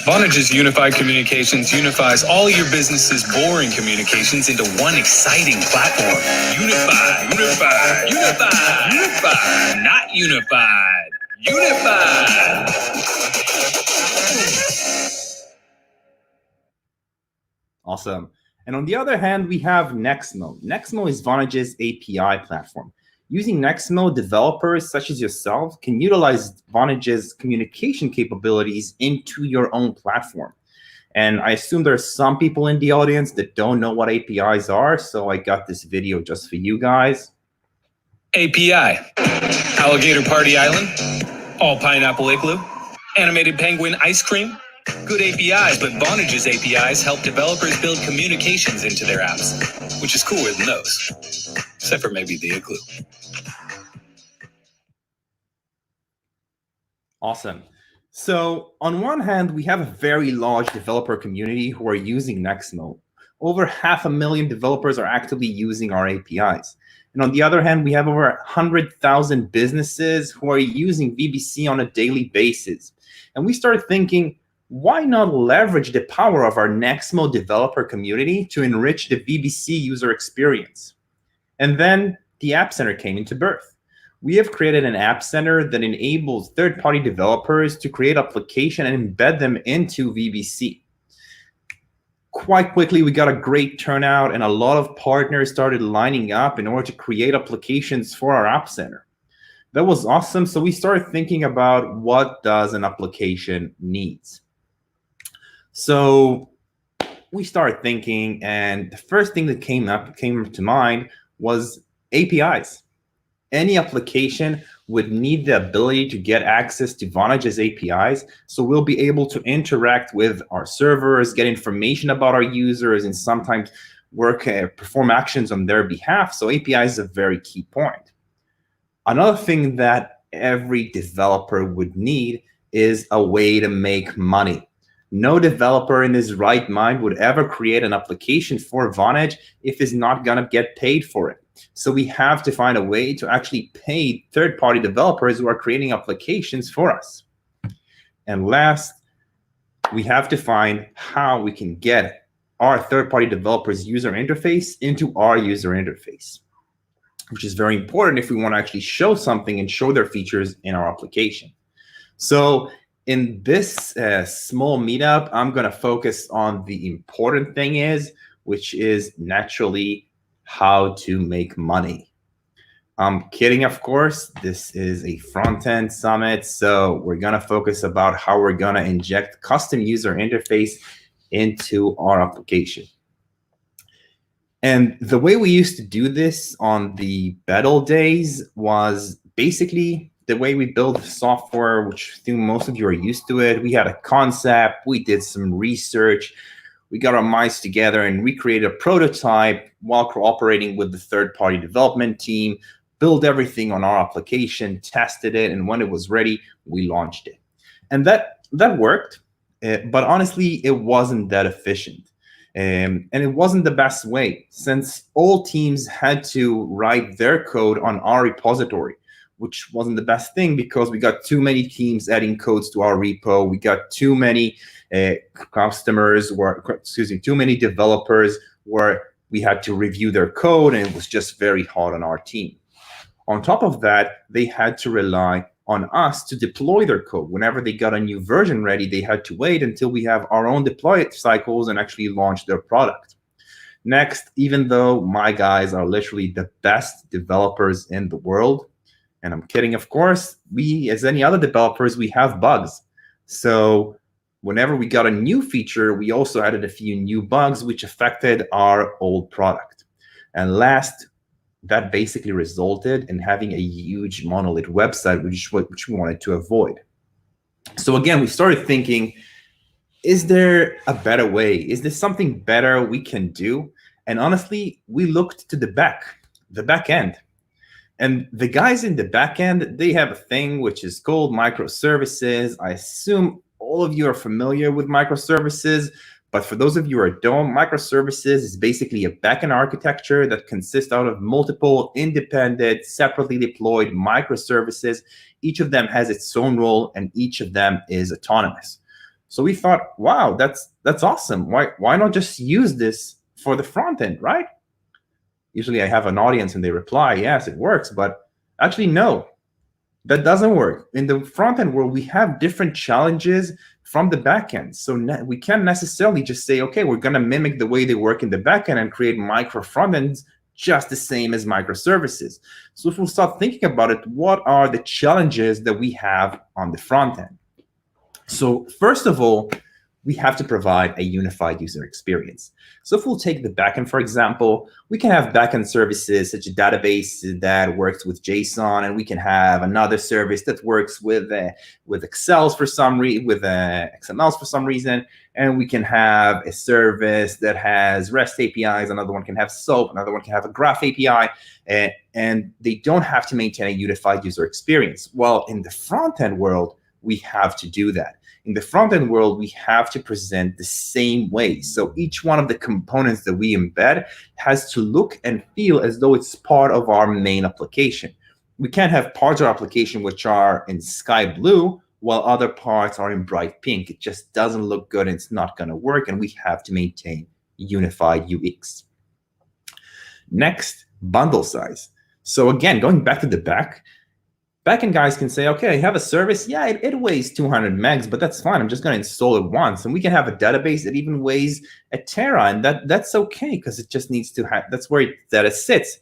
Vonage's Unified Communications unifies all your business's boring communications into one exciting platform. Unify, unify, unify, unify, not unified. Unified. Awesome. And on the other hand, we have Nexmo. Nexmo is Vonage's API platform. Using Nexmo, developers such as yourself can utilize Vonage's communication capabilities into your own platform. And I assume there are some people in the audience that don't know what APIs are, so I got this video just for you guys. API, Alligator Party Island, All Pineapple Igloo, Animated Penguin Ice Cream. Good APIs, but Vonage's APIs help developers build communications into their apps, which is cooler than those, except for maybe the Igloo. Awesome. So on one hand, we have a very large developer community who are using Nexmo. Over 500,000 developers are actively using our APIs. And on the other hand, we have over 100,000 businesses who are using VBC on a daily basis. And we started thinking, why not leverage the power of our Nexmo developer community to enrich the VBC user experience? And then the App Center came into birth. We have created an App Center that enables third-party developers to create applications and embed them into VBC. Quite quickly, we got a great turnout, and a lot of partners started lining up in order to create applications for our App Center. That was awesome. So we started thinking about what does an application needs. So we started thinking, and the first thing that came to mind was APIs. Any application would need the ability to get access to Vonage's APIs, so we'll be able to interact with our servers, get information about our users, and sometimes perform actions on their behalf. So API is a very key point. Another thing that every developer would need is a way to make money. No developer in his right mind would ever create an application for Vonage if he's not going to get paid for it. So we have to find a way to actually pay third-party developers who are creating applications for us. And last, we have to find how we can get our third-party developers' user interface into our user interface, which is very important if we want to actually show something and show their features in our application. So in this small meetup, I'm going to focus on the important thing which is naturally how to make money. I'm kidding, of course. This is a front-end summit, so we're going to focus about how we're going to inject custom user interface into our application. And the way we used to do this on the battle days was basically the way we build software, which I think most of you are used to it. We had a concept, we did some research, we got our minds together and we created a prototype while cooperating with the third-party development team, built everything on our application, tested it, and when it was ready, we launched it. And that worked, but honestly, it wasn't that efficient. And it wasn't the best way, since all teams had to write their code on our repository, which wasn't the best thing because we got too many teams adding codes to our repo. We got too many too many developers where we had to review their code, and it was just very hard on our team. On top of that, they had to rely on us to deploy their code. Whenever they got a new version ready, they had to wait until we have our own deploy cycles and actually launch their product. Next, even though my guys are literally the best developers in the world, and I'm kidding, of course, we, as any other developers, we have bugs. So whenever we got a new feature, we also added a few new bugs which affected our old product. And last, that basically resulted in having a huge monolith website, which we wanted to avoid. So again, we started thinking, is there a better way? Is there something better we can do? And honestly, we looked to the back end. And the guys in the back end, they have a thing which is called microservices. I assume all of you are familiar with microservices. But for those of you who don't, microservices is basically a backend architecture that consists out of multiple independent, separately deployed microservices. Each of them has its own role, and each of them is autonomous. So we thought, wow, that's awesome. Why not just use this for the front end, right? Usually I have an audience and they reply, yes, it works. But actually, no, that doesn't work. In the front end world, we have different challenges from the backend. So we can't necessarily just say, okay, we're going to mimic the way they work in the backend and create micro front ends just the same as microservices. So if we'll start thinking about it, what are the challenges that we have on the front end? So first of all, we have to provide a unified user experience. So if we'll take the backend, for example, we can have backend services such as a database that works with JSON, and we can have another service that works with Excel for some reason, with XMLs for some reason, and we can have a service that has REST APIs. Another one can have SOAP. Another one can have a Graph API, and they don't have to maintain a unified user experience. Well, in the front end world, we have to do that. In the front-end world, we have to present the same way. So each one of the components that we embed has to look and feel as though it's part of our main application. We can't have parts of our application which are in sky blue while other parts are in bright pink. It just doesn't look good and it's not going to work, and we have to maintain unified UX. Next, bundle size. So again, going back to the backend guys can say, okay, I have a service. Yeah, it weighs 200 megs, but that's fine. I'm just going to install it once. And we can have a database that even weighs a tera, and that's okay because it just needs to have, that's where data sits.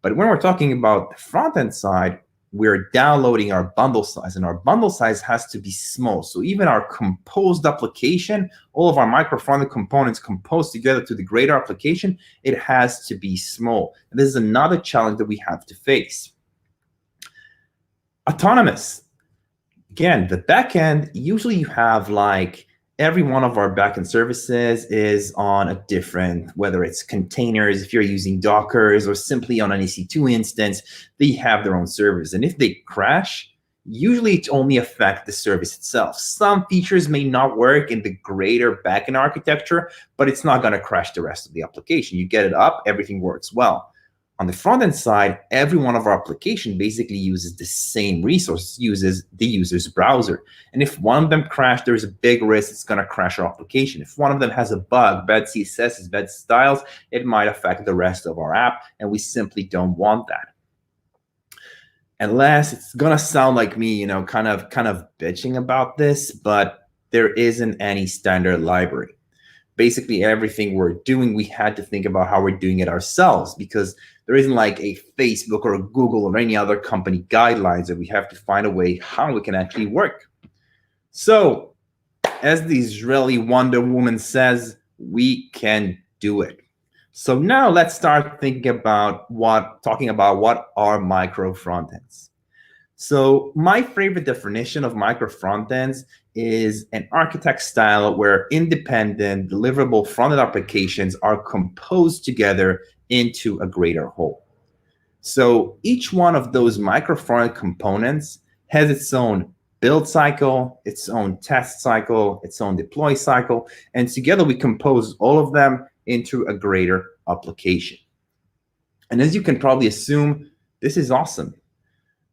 But when we're talking about the front-end side, we're downloading our bundle size, and our bundle size has to be small. So even our composed application, all of our micro front-end components composed together to the greater application, it has to be small. And this is another challenge that we have to face. Autonomous. Again, the backend, usually you have like every one of our backend services is on a different, whether it's containers, if you're using Dockers, or simply on an EC2 instance, they have their own servers. And if they crash, usually it only affects the service itself. Some features may not work in the greater backend architecture, but it's not going to crash the rest of the application. You get it up, everything works well. On the front-end side, every one of our application basically uses the same resource, uses the user's browser. And if one of them crashes, there's a big risk it's going to crash our application. If one of them has a bug, bad CSS, bad styles, it might affect the rest of our app, and we simply don't want that. And last, it's going to sound like me, kind of bitching about this, but there isn't any standard library. Basically, everything we're doing, we had to think about how we're doing it ourselves, because there isn't like a Facebook or a Google or any other company guidelines that we have to find a way how we can actually work. So, as the Israeli Wonder Woman says, we can do it. So now let's start thinking about talking about what are micro frontends. So my favorite definition of micro frontends is an architect style where independent deliverable frontend applications are composed together into a greater whole. So each one of those micro frontend components has its own build cycle, its own test cycle, its own deploy cycle, and together we compose all of them into a greater application. And as you can probably assume, this is awesome.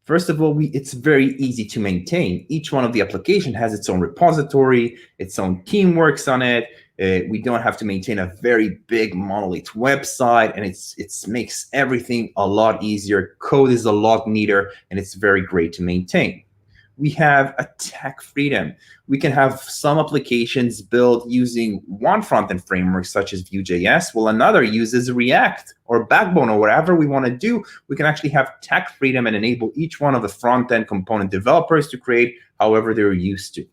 First of all, it's very easy to maintain. Each one of the application has its own repository, its own team works on it. We don't have to maintain a very big monolith website, and it makes everything a lot easier. Code is a lot neater, and it's very great to maintain. We have a tech freedom. We can have some applications built using one front-end framework, such as Vue.js, while another uses React or Backbone or whatever we want to do. We can actually have tech freedom and enable each one of the front-end component developers to create however they're used to.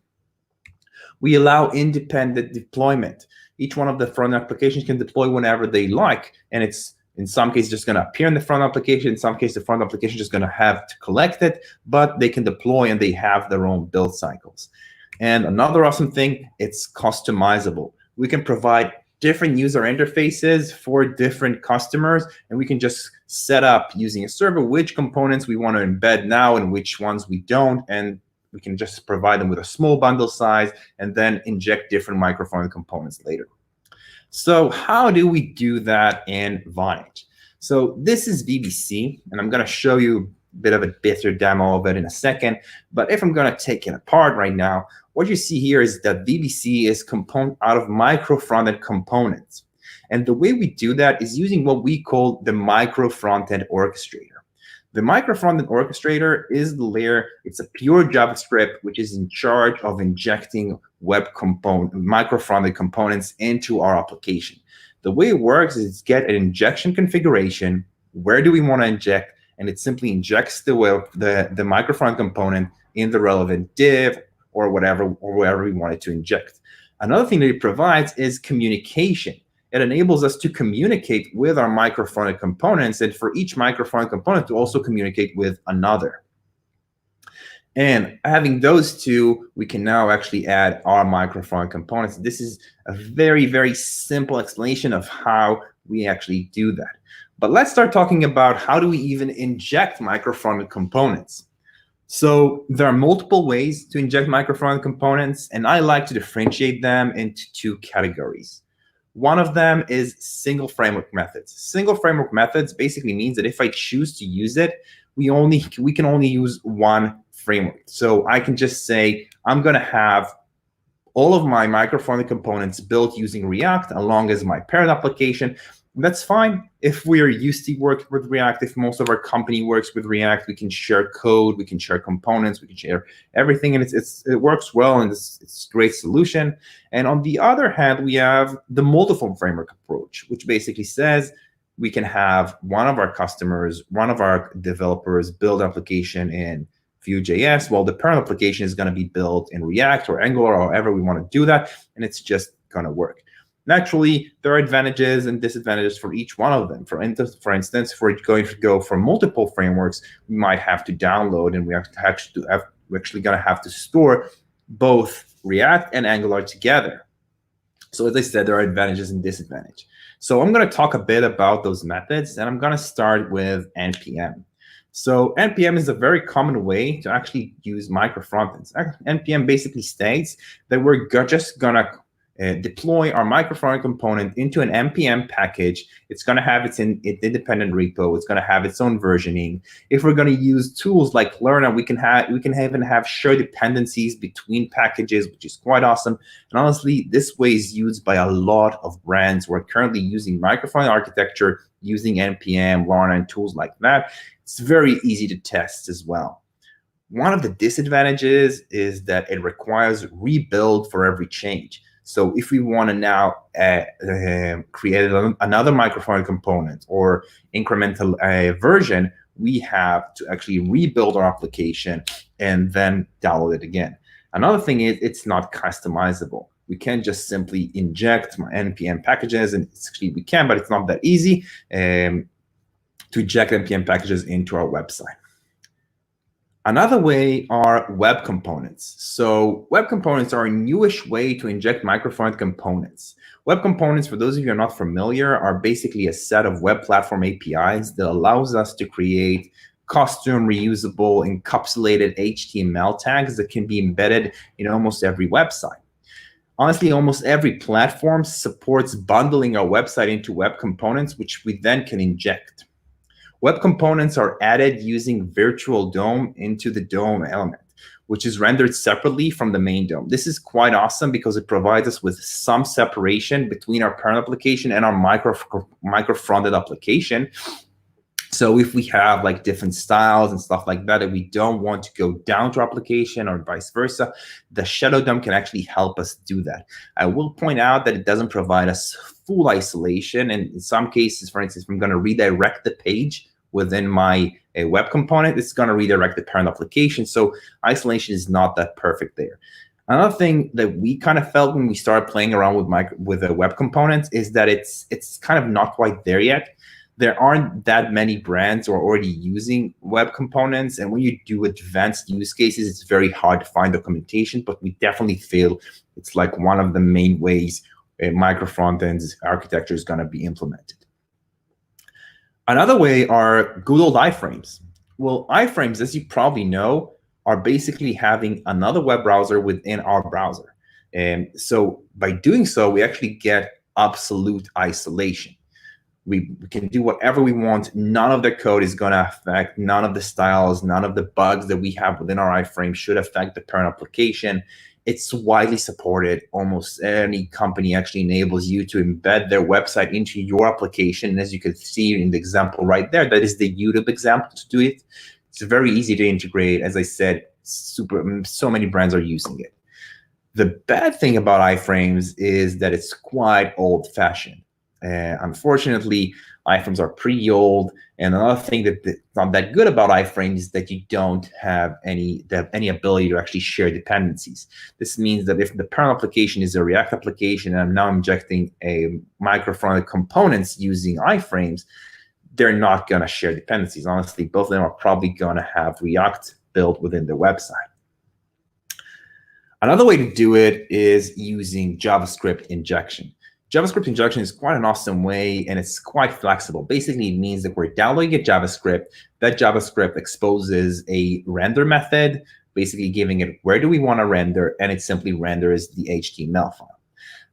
We allow independent deployment. Each one of the front applications can deploy whenever they like, and it's in some cases just going to appear in the front application. In some cases, the front application is just going to have to collect it, but they can deploy and they have their own build cycles. And another awesome thing, it's customizable. We can provide different user interfaces for different customers, and we can just set up using a server which components we want to embed now and which ones we don't, and we can just provide them with a small bundle size and then inject different micro frontend components later. So how do we do that in Vonage? So this is VBC, and I'm going to show you a bit of a better demo of it in a second. But if I'm going to take it apart right now, what you see here is that VBC is composed out of micro frontend components. And the way we do that is using what we call the micro frontend orchestrator. The micro frontend orchestrator is the layer. It's a pure JavaScript, which is in charge of injecting web component, micro frontend components into our application. The way it works is get an injection configuration. Where do we want to inject? And it simply injects the micro frontend component in the relevant div or whatever, or wherever we want it to inject. Another thing that it provides is communication. It enables us to communicate with our micro frontend components, and for each micro frontend component to also communicate with another. And having those two, we can now actually add our micro frontend components. This is a very, very simple explanation of how we actually do that. But let's start talking about how do we even inject micro frontend components. So there are multiple ways to inject micro frontend components, and I like to differentiate them into two categories. One of them is single framework methods. Single framework methods basically means that if I choose to use it, we can only use one framework. So I can just say, I'm going to have all of my micro frontend components built using React along as my parent application. That's fine. If we are used to work with React, if most of our company works with React, we can share code, we can share components, we can share everything, and it works well, and it's a great solution. And on the other hand, we have the multiform framework approach, which basically says we can have one of our customers, one of our developers build application in Vue.js, while the parent application is going to be built in React or Angular or however we want to do that, and it's just going to work. Naturally, there are advantages and disadvantages for each one of them. For instance, if we're going to go for multiple frameworks, we might have to download, and we're actually going to have to store both React and Angular together. So as I said, there are advantages and disadvantages. So I'm going to talk a bit about those methods, and I'm going to start with NPM. So NPM is a very common way to actually use micro frontends. NPM basically states that we're just going to deploy our micro frontend component into an NPM package. It's going to have its independent repo. It's going to have its own versioning. If we're going to use tools like Lerna, we can even have shared dependencies between packages, which is quite awesome. And honestly, this way is used by a lot of brands who are currently using micro frontend architecture, using NPM, Lerna, and tools like that. It's very easy to test as well. One of the disadvantages is that it requires rebuild for every change. So if we want to now create another micro frontend component or incremental version, we have to actually rebuild our application and then download it again. Another thing is it's not customizable. We can't just simply inject my NPM packages, and actually we can, but it's not that easy to inject NPM packages into our website. Another way are web components. So web components are a newish way to inject microfront components. Web components, for those of you who are not familiar, are basically a set of web platform APIs that allows us to create custom, reusable, encapsulated HTML tags that can be embedded in almost every website. Honestly, almost every platform supports bundling our website into web components, which we then can inject. Web components are added using Virtual DOM into the DOM element, which is rendered separately from the main DOM. This is quite awesome because it provides us with some separation between our parent application and our micro-fronted application. So if we have like different styles and stuff like that, and we don't want to go down to our application or vice versa, the Shadow DOM can actually help us do that. I will point out that it doesn't provide us full isolation. And in some cases, for instance, if I'm going to redirect the page within my web component, it's going to redirect the parent application. So isolation is not that perfect there. Another thing that we kind of felt when we started playing around with the web components is that it's kind of not quite there yet. There aren't that many brands who are already using web components. And when you do advanced use cases, it's very hard to find documentation, but we definitely feel it's like one of the main ways a micro front-end architecture is going to be implemented. Another way are good old iframes. Well, iframes, as you probably know, are basically having another web browser within our browser. And so by doing so, we actually get absolute isolation. We can do whatever we want. None of the code is going to affect, none of the styles, none of the bugs that we have within our iframe should affect the parent application. It's widely supported. Almost any company actually enables you to embed their website into your application. And as you can see in the example right there, that is the YouTube example to do it. It's very easy to integrate. As I said, so many brands are using it. The bad thing about iframes is that it's quite old-fashioned. Unfortunately, iframes are pretty old. And another thing that's not that good about iframes is that you don't have any ability to actually share dependencies. This means that if the parent application is a React application and I'm now injecting a micro-fronted components using iframes, they're not going to share dependencies. Honestly, both of them are probably going to have React built within their website. Another way to do it is using JavaScript injection. JavaScript injection is quite an awesome way, and it's quite flexible. Basically, it means that we're downloading a JavaScript. That JavaScript exposes a render method, basically giving it where do we want to render, and it simply renders the HTML file.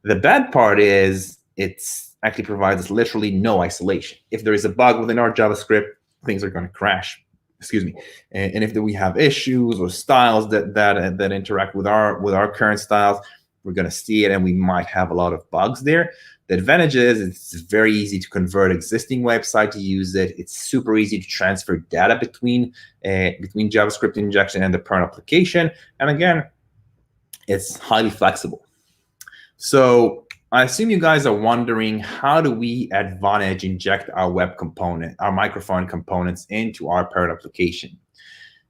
The bad part is it's actually provides us literally no isolation. If there is a bug within our JavaScript, things are going to crash. Excuse me. And if we have issues or styles that interact with our current styles, we're going to see it, and we might have a lot of bugs there. The advantage is it's very easy to convert existing website to use it. It's super easy to transfer data between JavaScript injection and the parent application. And again, it's highly flexible. So I assume you guys are wondering, how do we at Vonage inject our web component, our micro-fronted components into our parent application?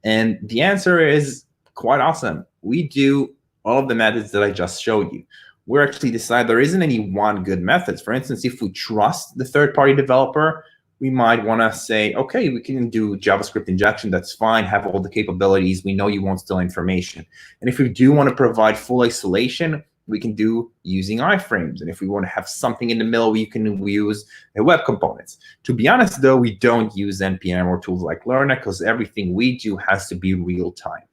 And the answer is quite awesome. We do all of the methods that I just showed you. We're actually decide there isn't any one good method. For instance, if we trust the third-party developer, we might want to say, okay, we can do JavaScript injection. That's fine. Have all the capabilities. We know you won't steal information. And if we do want to provide full isolation, we can do using iframes. And if we want to have something in the middle, we can use web components. To be honest, though, we don't use NPM or tools like Lerna because everything we do has to be real time.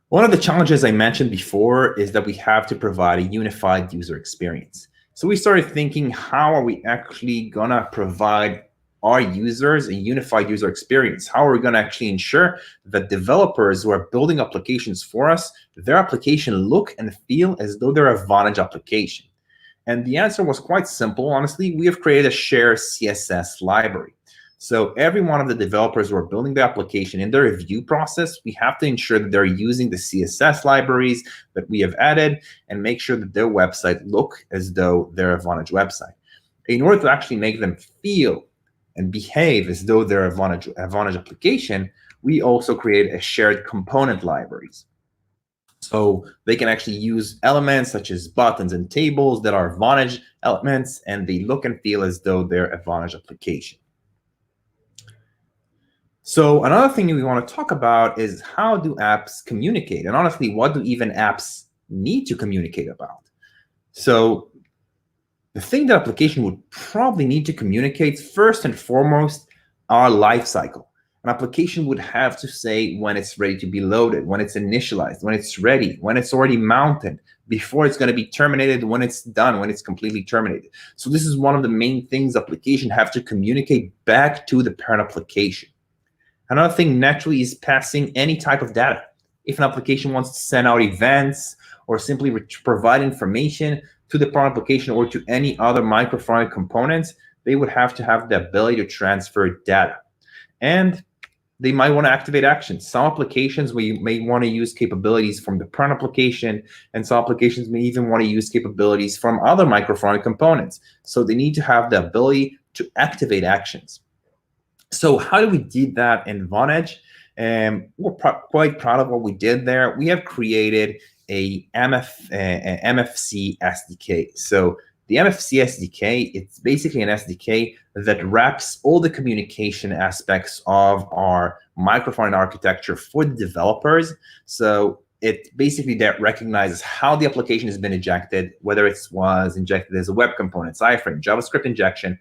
One of the challenges I mentioned before is that we have to provide a unified user experience. So we started thinking, how are we actually going to provide our users a unified user experience? How are we going to actually ensure that developers who are building applications for us, their application look and feel as though they're a Vonage application? And the answer was quite simple, honestly. We have created a shared CSS library. So every one of the developers who are building the application, in their review process, we have to ensure that they're using the CSS libraries that we have added and make sure that their website look as though they're a Vonage website. In order to actually make them feel and behave as though they're a Vonage application, we also create a shared component libraries. So they can actually use elements such as buttons and tables that are Vonage elements, and they look and feel as though they're a Vonage application. So another thing we want to talk about is how do apps communicate? And honestly, what do even apps need to communicate about? So the thing that application would probably need to communicate first and foremost are life cycle. An application would have to say when it's ready to be loaded, when it's initialized, when it's ready, when it's already mounted, before it's going to be terminated, when it's done, when it's completely terminated. So this is one of the main things application have to communicate back to the parent application. Another thing naturally is passing any type of data. If an application wants to send out events or simply provide information to the parent application or to any other microfrontend components, they would have to have the ability to transfer data. And they might want to activate actions. Some applications we may want to use capabilities from the parent application, and some applications may even want to use capabilities from other microfrontend components. So they need to have the ability to activate actions. So how do we do that in Vonage? We're quite proud of what we did there. We have created a MFC SDK. So the MFC SDK, it's basically an SDK that wraps all the communication aspects of our microfrontend architecture for the developers. So it basically that recognizes how the application has been injected, whether it was injected as a web component, iframe, JavaScript injection,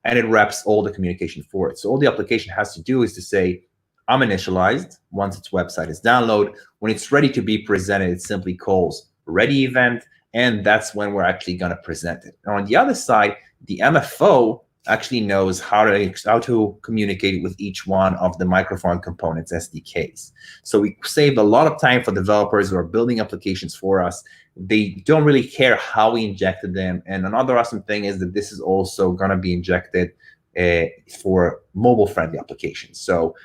and it wraps all the communication for it. So all the application has to do is to say, I'm initialized. Once its website is downloaded, when it's ready to be presented, it simply calls ready event, and that's when we're actually going to present it. Now, on the other side, the MFO actually knows how to communicate with each one of the microfrontend components SDKs. So we saved a lot of time for developers who are building applications for us. They don't really care how we injected them. And another awesome thing is that this is also going to be injected for mobile-friendly applications. So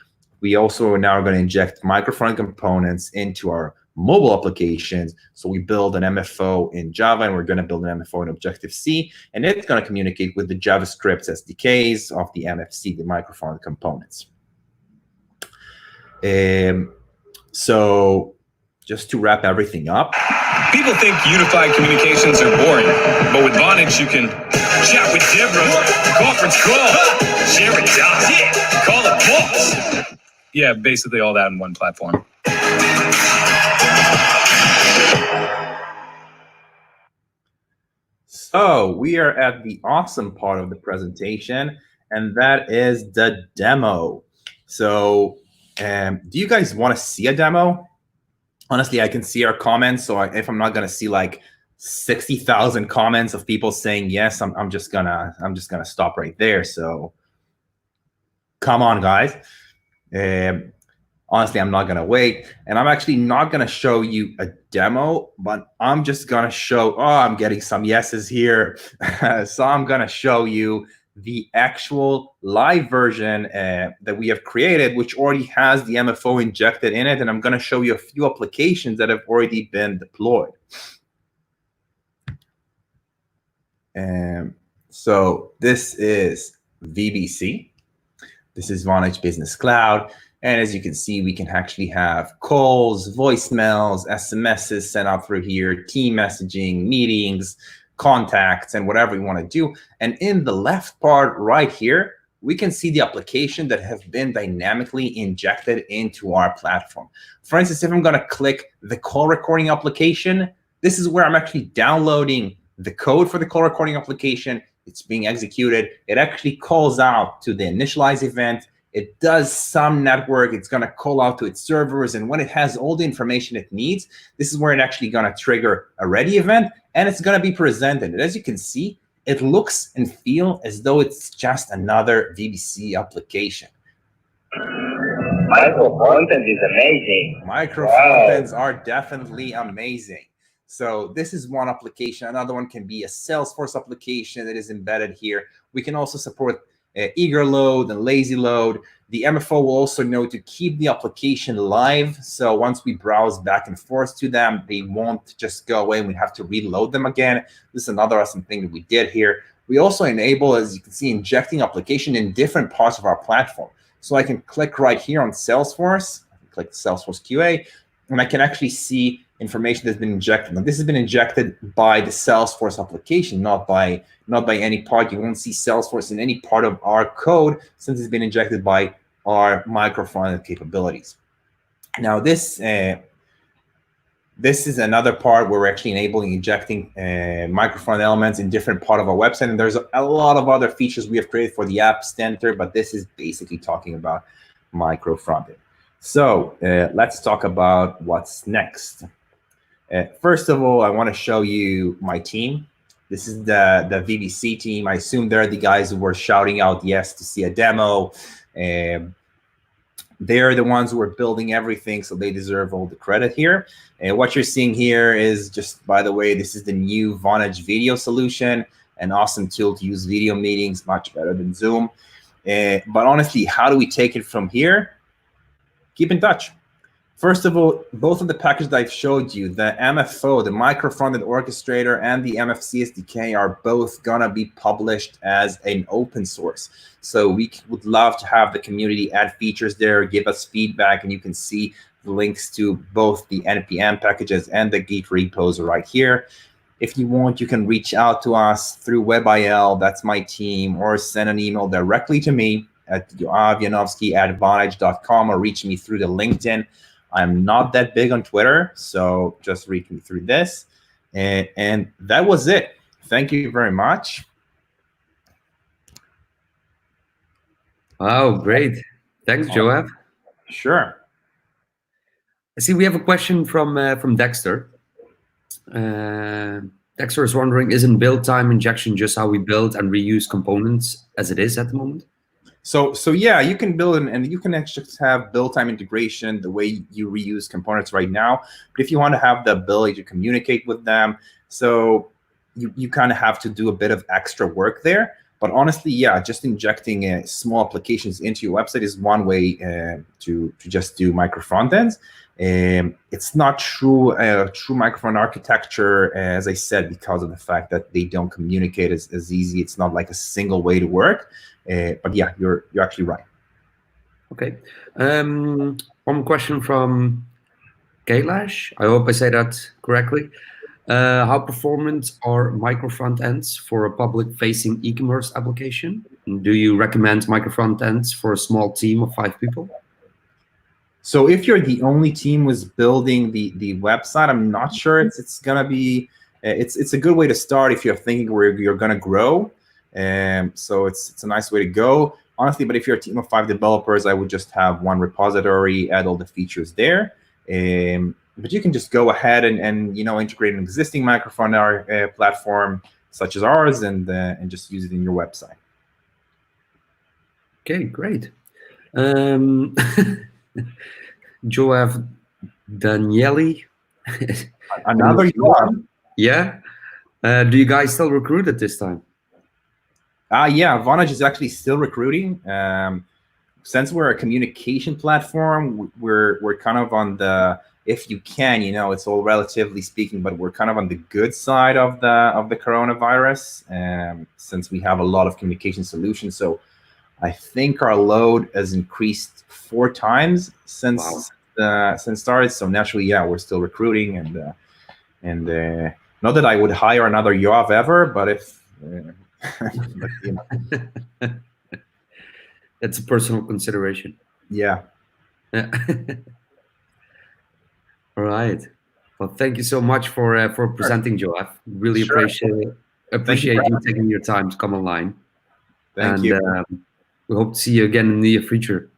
we also are now going to inject microfrontend components into our mobile applications. So we build an MFO in Java, and we're going to build an MFO in Objective-C, and it's going to communicate with the JavaScript SDKs of the MFC, the microfrontend components. So just to wrap everything up. People think unified communications are boring, but with Vonage, you can chat with Deborah, conference call, share a doc, call a boss. Yeah, basically all that in one platform. So we are at the awesome part of the presentation, and that is the demo. So do you guys want to see a demo? Honestly, I can see our comments, so if I'm not going to see like 60,000 comments of people saying yes, I'm just gonna stop right there. So come on, guys. Honestly, I'm not going to wait. And I'm actually not going to show you a demo, but I'm just going to show, oh, I'm getting some yeses here. So I'm going to show you the actual live version that we have created, which already has the MFO injected in it. And I'm going to show you a few applications that have already been deployed. So this is VBC. This is Vonage Business Cloud. And as you can see, we can actually have calls, voicemails, SMSs sent out through here, team messaging, meetings, contacts, and whatever you want to do. And in the left part right here, we can see the application that have been dynamically injected into our platform. For instance, if I'm going to click the call recording application, this is where I'm actually downloading the code for the call recording application. It's being executed. It actually calls out to the initialize event. It does some network. It's going to call out to its servers. And when it has all the information it needs, this is where it's actually going to trigger a ready event, and it's going to be presented. And as you can see, it looks and feels as though it's just another VBC application. Microfrontend is amazing. Microfrontends are definitely amazing. So this is one application. Another one can be a Salesforce application that is embedded here. We can also support eager load and lazy load. The MFO will also know to keep the application live. So once we browse back and forth to them, they won't just go away and we have to reload them again. This is another awesome thing that we did here. We also enable, as you can see, injecting application in different parts of our platform. So I can click right here on Salesforce, I can click Salesforce QA, and I can actually see information that's been injected. Now, this has been injected by the Salesforce application, not by any part. You won't see Salesforce in any part of our code since it's been injected by our micro front-end capabilities. Now, this is another part where we're actually enabling injecting micro front elements in different part of our website. And there's a lot of other features we have created for the App Center, but this is basically talking about micro front end. So let's talk about what's next. First of all, I want to show you my team. This is the VBC team. I assume they're the guys who were shouting out yes to see a demo. They're the ones who are building everything, so they deserve all the credit here. And what you're seeing here is just, by the way, this is the new Vonage video solution, an awesome tool to use video meetings, much better than Zoom. But honestly, how do we take it from here? Keep in touch. First of all, both of the packages that I've showed you, the MFO, the Micro Frontend Orchestrator, and the MFC SDK are both gonna be published as an open source. So we would love to have the community add features there, give us feedback, and you can see the links to both the NPM packages and the Git repos right here. If you want, you can reach out to us through WebIL, that's my team, or send an email directly to me at yoavyanovsky@vonage.com, or reach me through the LinkedIn. I'm not that big on Twitter, so just reach me through this. And that was it. Thank you very much. Wow, great. Thanks, Joab. Sure. I see we have a question from Dexter. Dexter is wondering, isn't build time injection just how we build and reuse components as it is at the moment? So yeah, you can build and you can actually have build time integration the way you reuse components right now. But if you want to have the ability to communicate with them, so you kind of have to do a bit of extra work there. But honestly, yeah, just injecting small applications into your website is one way to just do micro front ends. It's not true micro front architecture, as I said, because of the fact that they don't communicate as easy. It's not like a single way to work. But yeah, you're actually right. Okay. One question from Kailash. I hope I say that correctly. How performant are micro front ends for a public-facing e-commerce application? Do you recommend micro front ends for a small team of 5 people? So if you're the only team who's building the website, I'm not sure it's gonna be. It's a good way to start if you're thinking where you're gonna grow. So it's a nice way to go, honestly. But if you're a team of 5 developers, I would just have one repository, add all the features there. But you can just go ahead and integrate an existing micro front platform such as ours and just use it in your website. Okay, great. Joab Danieli. Another one. Yeah. Do you guys still recruit at this time? Yeah, Vonage is actually still recruiting. Since we're a communication platform, we're kind of on the, if you can, it's all relatively speaking, but we're kind of on the good side of the coronavirus, since we have a lot of communication solutions. So I think our load has increased 4 times since started. So naturally, yeah, we're still recruiting, and not that I would hire another Yoav ever, but if It's a personal consideration. Yeah. All right. Well, thank you so much for presenting, Joab. Really appreciate you taking your time to come online. Thank you. We hope to see you again in the near future.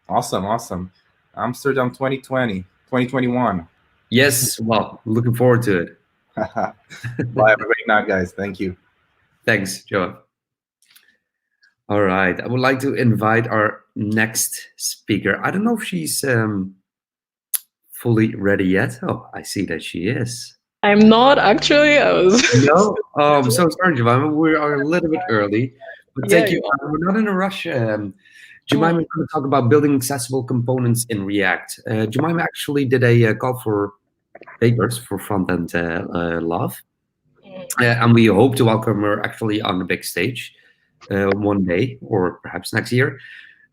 Awesome. Amsterdam 2021. Yes. Well, looking forward to it. Bye. Have a great night, guys. Thank you. Thanks, Joab. All right. I would like to invite our next speaker. I don't know if she's fully ready yet. Oh, I see that she is. I'm not actually. I was. No? I'm so sorry, Jemima. We are a little bit early. But Yeah, thank you. We're not in a rush. Jemima is going to talk about building accessible components in React. Jemima actually did a call for papers for front-end love. And we hope to welcome her actually on the big stage one day, or perhaps next year.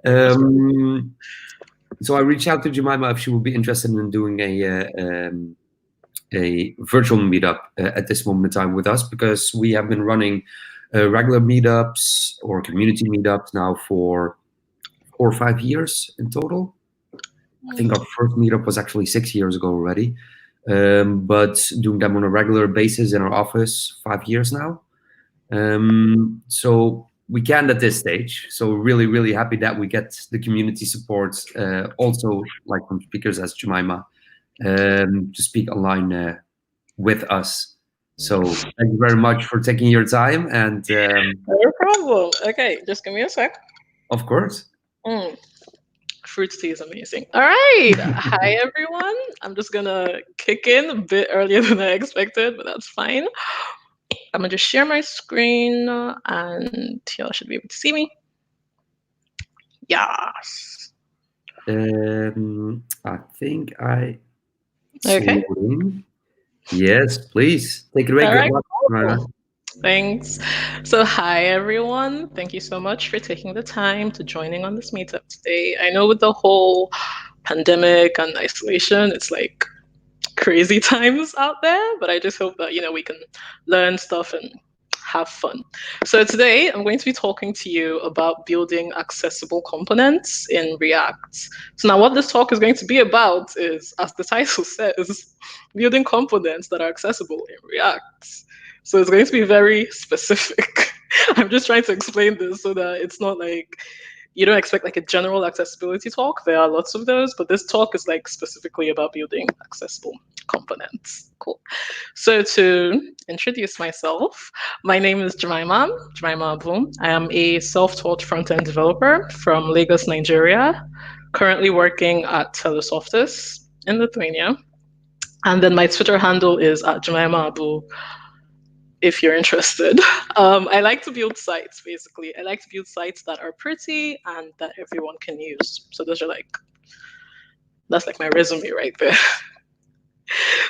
So I reached out to Jemima if she would be interested in doing a virtual meetup at this moment in time with us, because we have been running regular meetups or community meetups now for 4 or 5 years in total. I think our first meetup was actually 6 years ago already, but doing them on a regular basis in our office 5 years now. So we can at this stage. So really, really happy that we get the community support, also like from speakers as Jemima, to speak online with us. So thank you very much for taking your time. And No problem. Okay, just give me a sec. of course. Fruit tea is amazing. All right. Hi, everyone. I'm just going to kick in a bit earlier than I expected, but that's fine. I'm going to just share my screen and y'all should be able to see me. Yes. I think I. Okay. Yes, please take it away. All right, Jemima. cool. Thanks. So hi, everyone. Thank you so much for taking the time to joining on this meetup today. I know with the whole pandemic and isolation, it's like crazy times out there, but I just hope that, we can learn stuff and have fun. So today I'm going to be talking to you about building accessible components in React. So now what this talk is going to be about is, as the title says, building components that are accessible in React. So it's going to be very specific. I'm just trying to explain this so that it's not like you don't expect like a general accessibility talk. There are lots of those, but this talk is like specifically about building accessible components. Cool. So to introduce myself, my name is Jemima Abu. I am a self-taught front-end developer from Lagos, Nigeria, currently working at Telesoftis in Lithuania. And then my Twitter handle is at Jemima Abu, if you're interested. I like to build sites, basically. I like to build sites that are pretty and that everyone can use. So those are that's like my resume right there.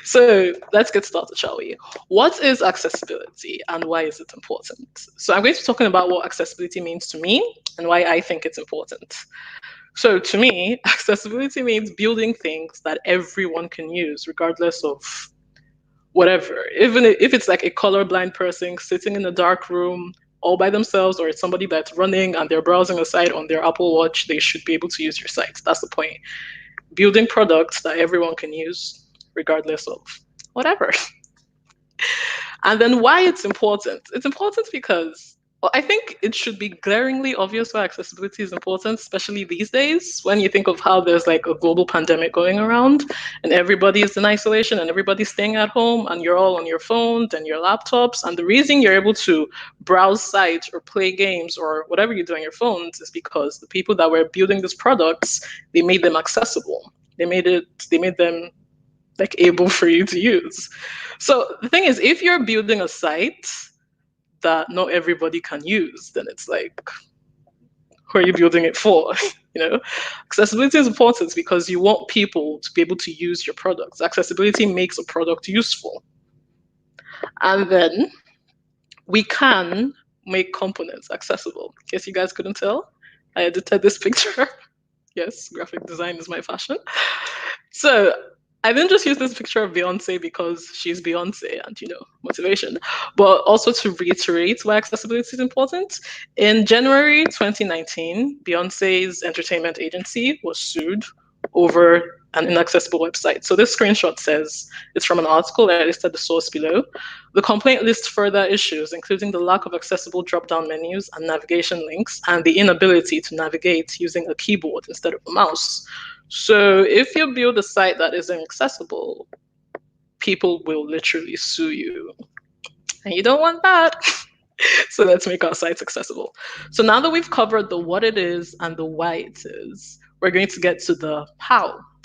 So let's get started, shall we? What is accessibility and why is it important? So I'm going to be talking about what accessibility means to me and why I think it's important. So to me, accessibility means building things that everyone can use, regardless of whatever, even if it's like a colorblind person sitting in a dark room all by themselves, or it's somebody that's running and they're browsing a site on their Apple Watch, they should be able to use your site. That's the point. Building products that everyone can use, regardless of whatever. And then why it's important. It's important because I think it should be glaringly obvious why accessibility is important, especially these days, when you think of how there's like a global pandemic going around and everybody is in isolation and everybody's staying at home and you're all on your phones and your laptops. And the reason you're able to browse sites or play games or whatever you do on your phones is because the people that were building these products, they made them accessible. They made them like able for you to use. So the thing is, if you're building a site that not everybody can use, then it's like, who are you building it for? Accessibility is important because you want people to be able to use your products. Accessibility makes a product useful. And then we can make components accessible. In case you guys couldn't tell, I edited this picture. Yes, graphic design is my passion. So I didn't just use this picture of Beyonce because she's Beyonce and, motivation, but also to reiterate why accessibility is important. In January 2019, Beyonce's entertainment agency was sued over an inaccessible website. So this screenshot says, it's from an article, I listed the source below. The complaint lists further issues, including the lack of accessible drop-down menus and navigation links, and the inability to navigate using a keyboard instead of a mouse. So if you build a site that isn't accessible, people will literally sue you. And you don't want that. So let's make our sites accessible. So now that we've covered the what it is and the why it is, we're going to get to the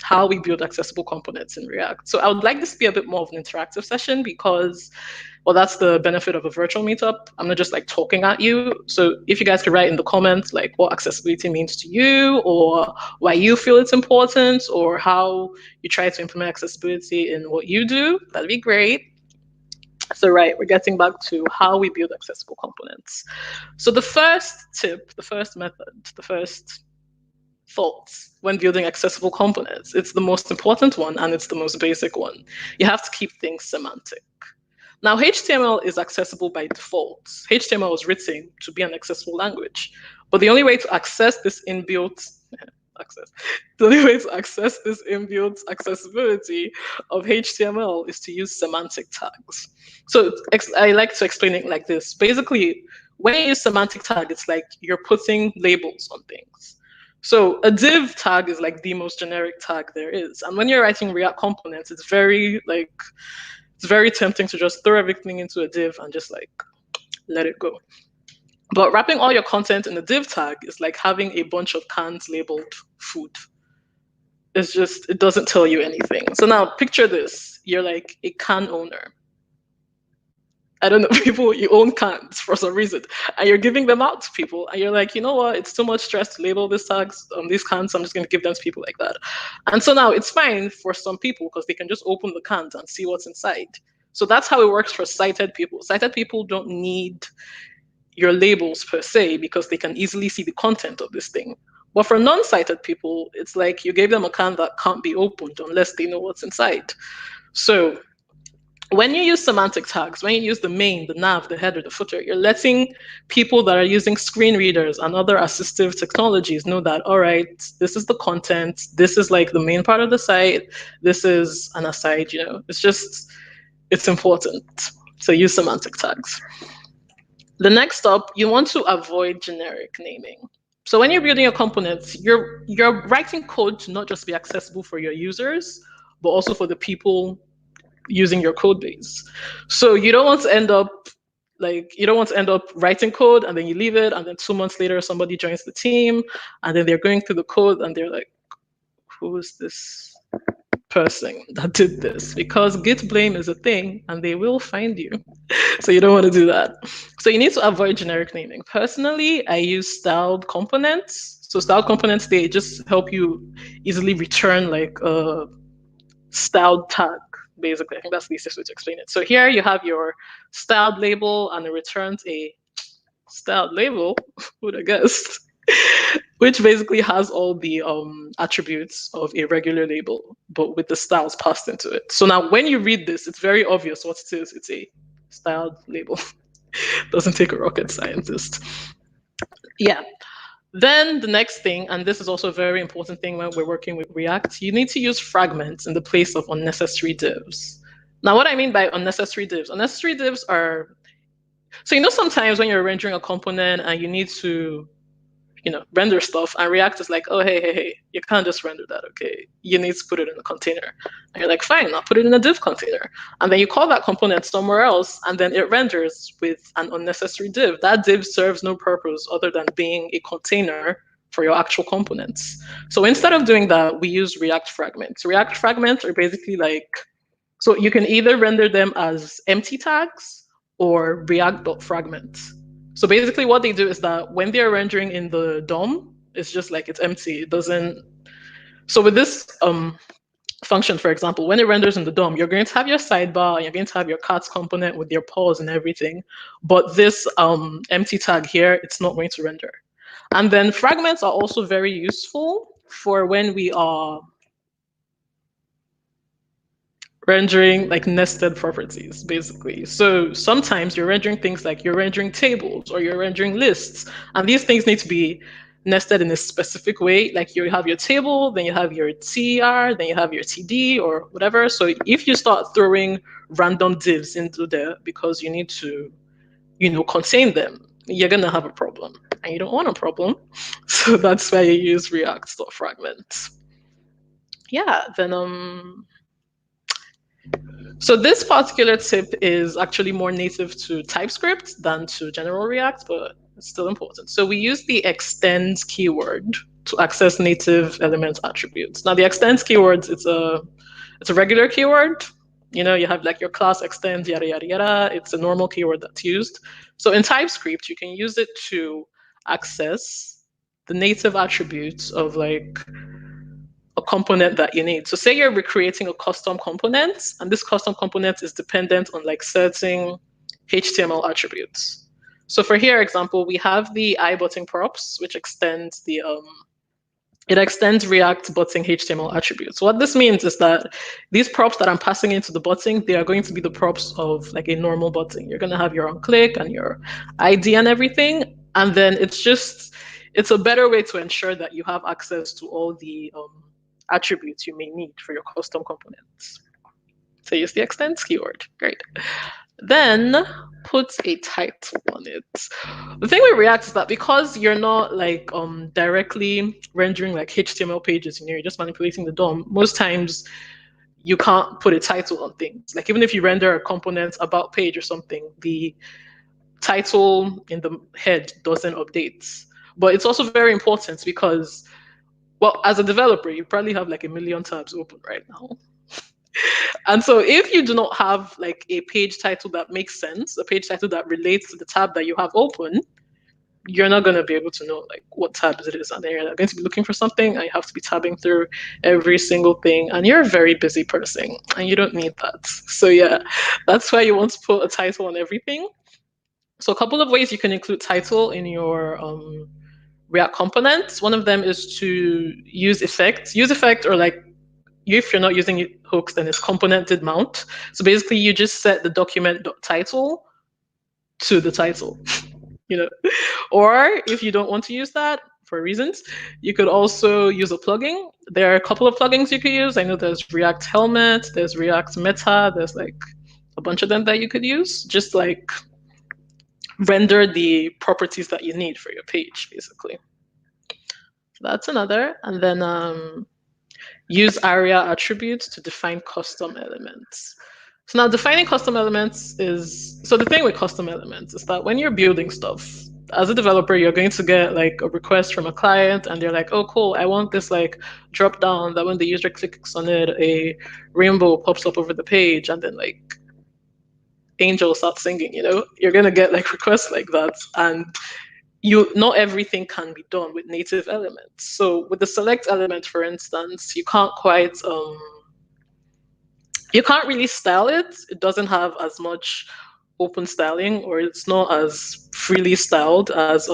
how we build accessible components in React. So I would like this to be a bit more of an interactive session because, well, that's the benefit of a virtual meetup. I'm not just like talking at you. So if you guys could write in the comments like what accessibility means to you, or why you feel it's important, or how you try to implement accessibility in what you do, that'd be great. So right, we're getting back to how we build accessible components. So the first tip, the first method, the first thoughts when building accessible components, it's the most important one and it's the most basic one. You have to keep things semantic. Now, HTML is accessible by default. HTML was written to be an accessible language, but the only way to access this inbuilt access. The only way to access this inbuilt accessibility of HTML is to use semantic tags. So I like to explain it like this. Basically, when you use semantic tag, it's like you're putting labels on things. So a div tag is like the most generic tag there is. And when you're writing React components, it's very tempting to just throw everything into a div and just like let it go. But wrapping all your content in a div tag is like having a bunch of cans labeled food. It doesn't tell you anything. So now picture this. You're like a can owner. I don't know, people, you own cans for some reason, and you're giving them out to people, and you're like, you know what, it's too much stress to label these tags on these cans, so I'm just going to give them to people like that. And so now it's fine for some people because they can just open the cans and see what's inside. So that's how it works for sighted people. Sighted people don't need your labels per se because they can easily see the content of this thing. But for non-sighted people, it's like you gave them a can that can't be opened unless they know what's inside. So when you use semantic tags, when you use the main, the nav, the header, the footer, you're letting people that are using screen readers and other assistive technologies know that, all right, this is the content, this is like the main part of the site, this is an aside, it's important to use semantic tags. The next up, you want to avoid generic naming. So when you're building your components, you're writing code to not just be accessible for your users, but also for the people using your code base. So you don't want to end up writing code and then you leave it, and then 2 months later somebody joins the team and then they're going through the code and they're like, who is this person that did this? Because Git blame is a thing and they will find you. So you don't want to do that. So you need to avoid generic naming. Personally, I use styled components. So styled components, they just help you easily return like a styled tag. Basically, I think that's the easiest way to explain it. So here you have your styled label and it returns a styled label, who'd have guessed, which basically has all the attributes of a regular label, but with the styles passed into it. So now when you read this, it's very obvious what it is. It's a styled label. Doesn't take a rocket scientist. Yeah. Then the next thing, and this is also a very important thing when we're working with React, you need to use fragments in the place of unnecessary divs. Now, what I mean by unnecessary divs are, so sometimes when you're rendering a component and you need to, render stuff, and React is like, oh, hey, you can't just render that, okay? You need to put it in a container. And you're like, fine, I'll put it in a div container. And then you call that component somewhere else, and then it renders with an unnecessary div. That div serves no purpose other than being a container for your actual components. So instead of doing that, we use React fragments. React fragments are basically so you can either render them as empty tags or React.fragments. So basically what they do is that when they're rendering in the DOM, it's just like it's empty. It doesn't. So with this function, for example, when it renders in the DOM, you're going to have your sidebar, and you're going to have your cards component with your pause and everything. But this empty tag here, it's not going to render. And then fragments are also very useful for when we are rendering like nested properties, basically. So sometimes you're rendering things like you're rendering tables or you're rendering lists, and these things need to be nested in a specific way. Like you have your table, then you have your TR, then you have your TD or whatever. So if you start throwing random divs into there because you need to, contain them, you're gonna have a problem, and you don't want a problem. So that's why you use React.fragments. Yeah, then so this particular tip is actually more native to TypeScript than to general React, but it's still important. So we use the extends keyword to access native element attributes. Now the extends keywords, it's a regular keyword. You have like your class extends, yada, yada, yada. It's a normal keyword that's used. So in TypeScript, you can use it to access the native attributes of like a component that you need. So say you're recreating a custom component, and this custom component is dependent on like certain HTML attributes. So for here example, we have the iButton props, which extends the it extends React button HTML attributes. What this means is that these props that I'm passing into the button, they are going to be the props of like a normal button. You're going to have your on click and your ID and everything, and then it's just it's a better way to ensure that you have access to all the attributes you may need for your custom components. So use the extends keyword. Great. Then put a title on it. The thing with React is that because you're not like directly rendering like HTML pages, you're just manipulating the DOM, most times you can't put a title on things. Like even if you render a component about page or something, the title in the head doesn't update. But it's also very important because, well, as a developer, you probably have like 1 million tabs open right now. And so if you do not have like a page title that makes sense, a page title that relates to the tab that you have open, you're not going to be able to know like what tabs it is. And then you're going to be looking for something and you have to be tabbing through every single thing. And you're a very busy person and you don't need that. So yeah, that's why you want to put a title on everything. So a couple of ways you can include title in your React components. One of them is to use effects. Use effect, or like if you're not using hooks, then it's component mount. So basically you just set the document.title to the title, you know. Or if you don't want to use that for reasons, you could also use a plugin. There are a couple of plugins you could use. I know there's React Helmet, there's React Meta, there's like a bunch of them that you could use. Just like render the properties that you need for your page, basically. So that's another. And then use ARIA attributes to define custom elements. So now defining custom elements is, so the thing with custom elements is that when you're building stuff, as a developer, you're going to get like a request from a client and they're like, oh, cool, I want this like drop down that when the user clicks on it, a rainbow pops up over the page and then like angel starts singing, you know. You're going to get like requests like that. And not everything can be done with native elements. So with the select element, for instance, you can't quite, you can't really style it. It doesn't have as much open styling, or it's not as freely styled as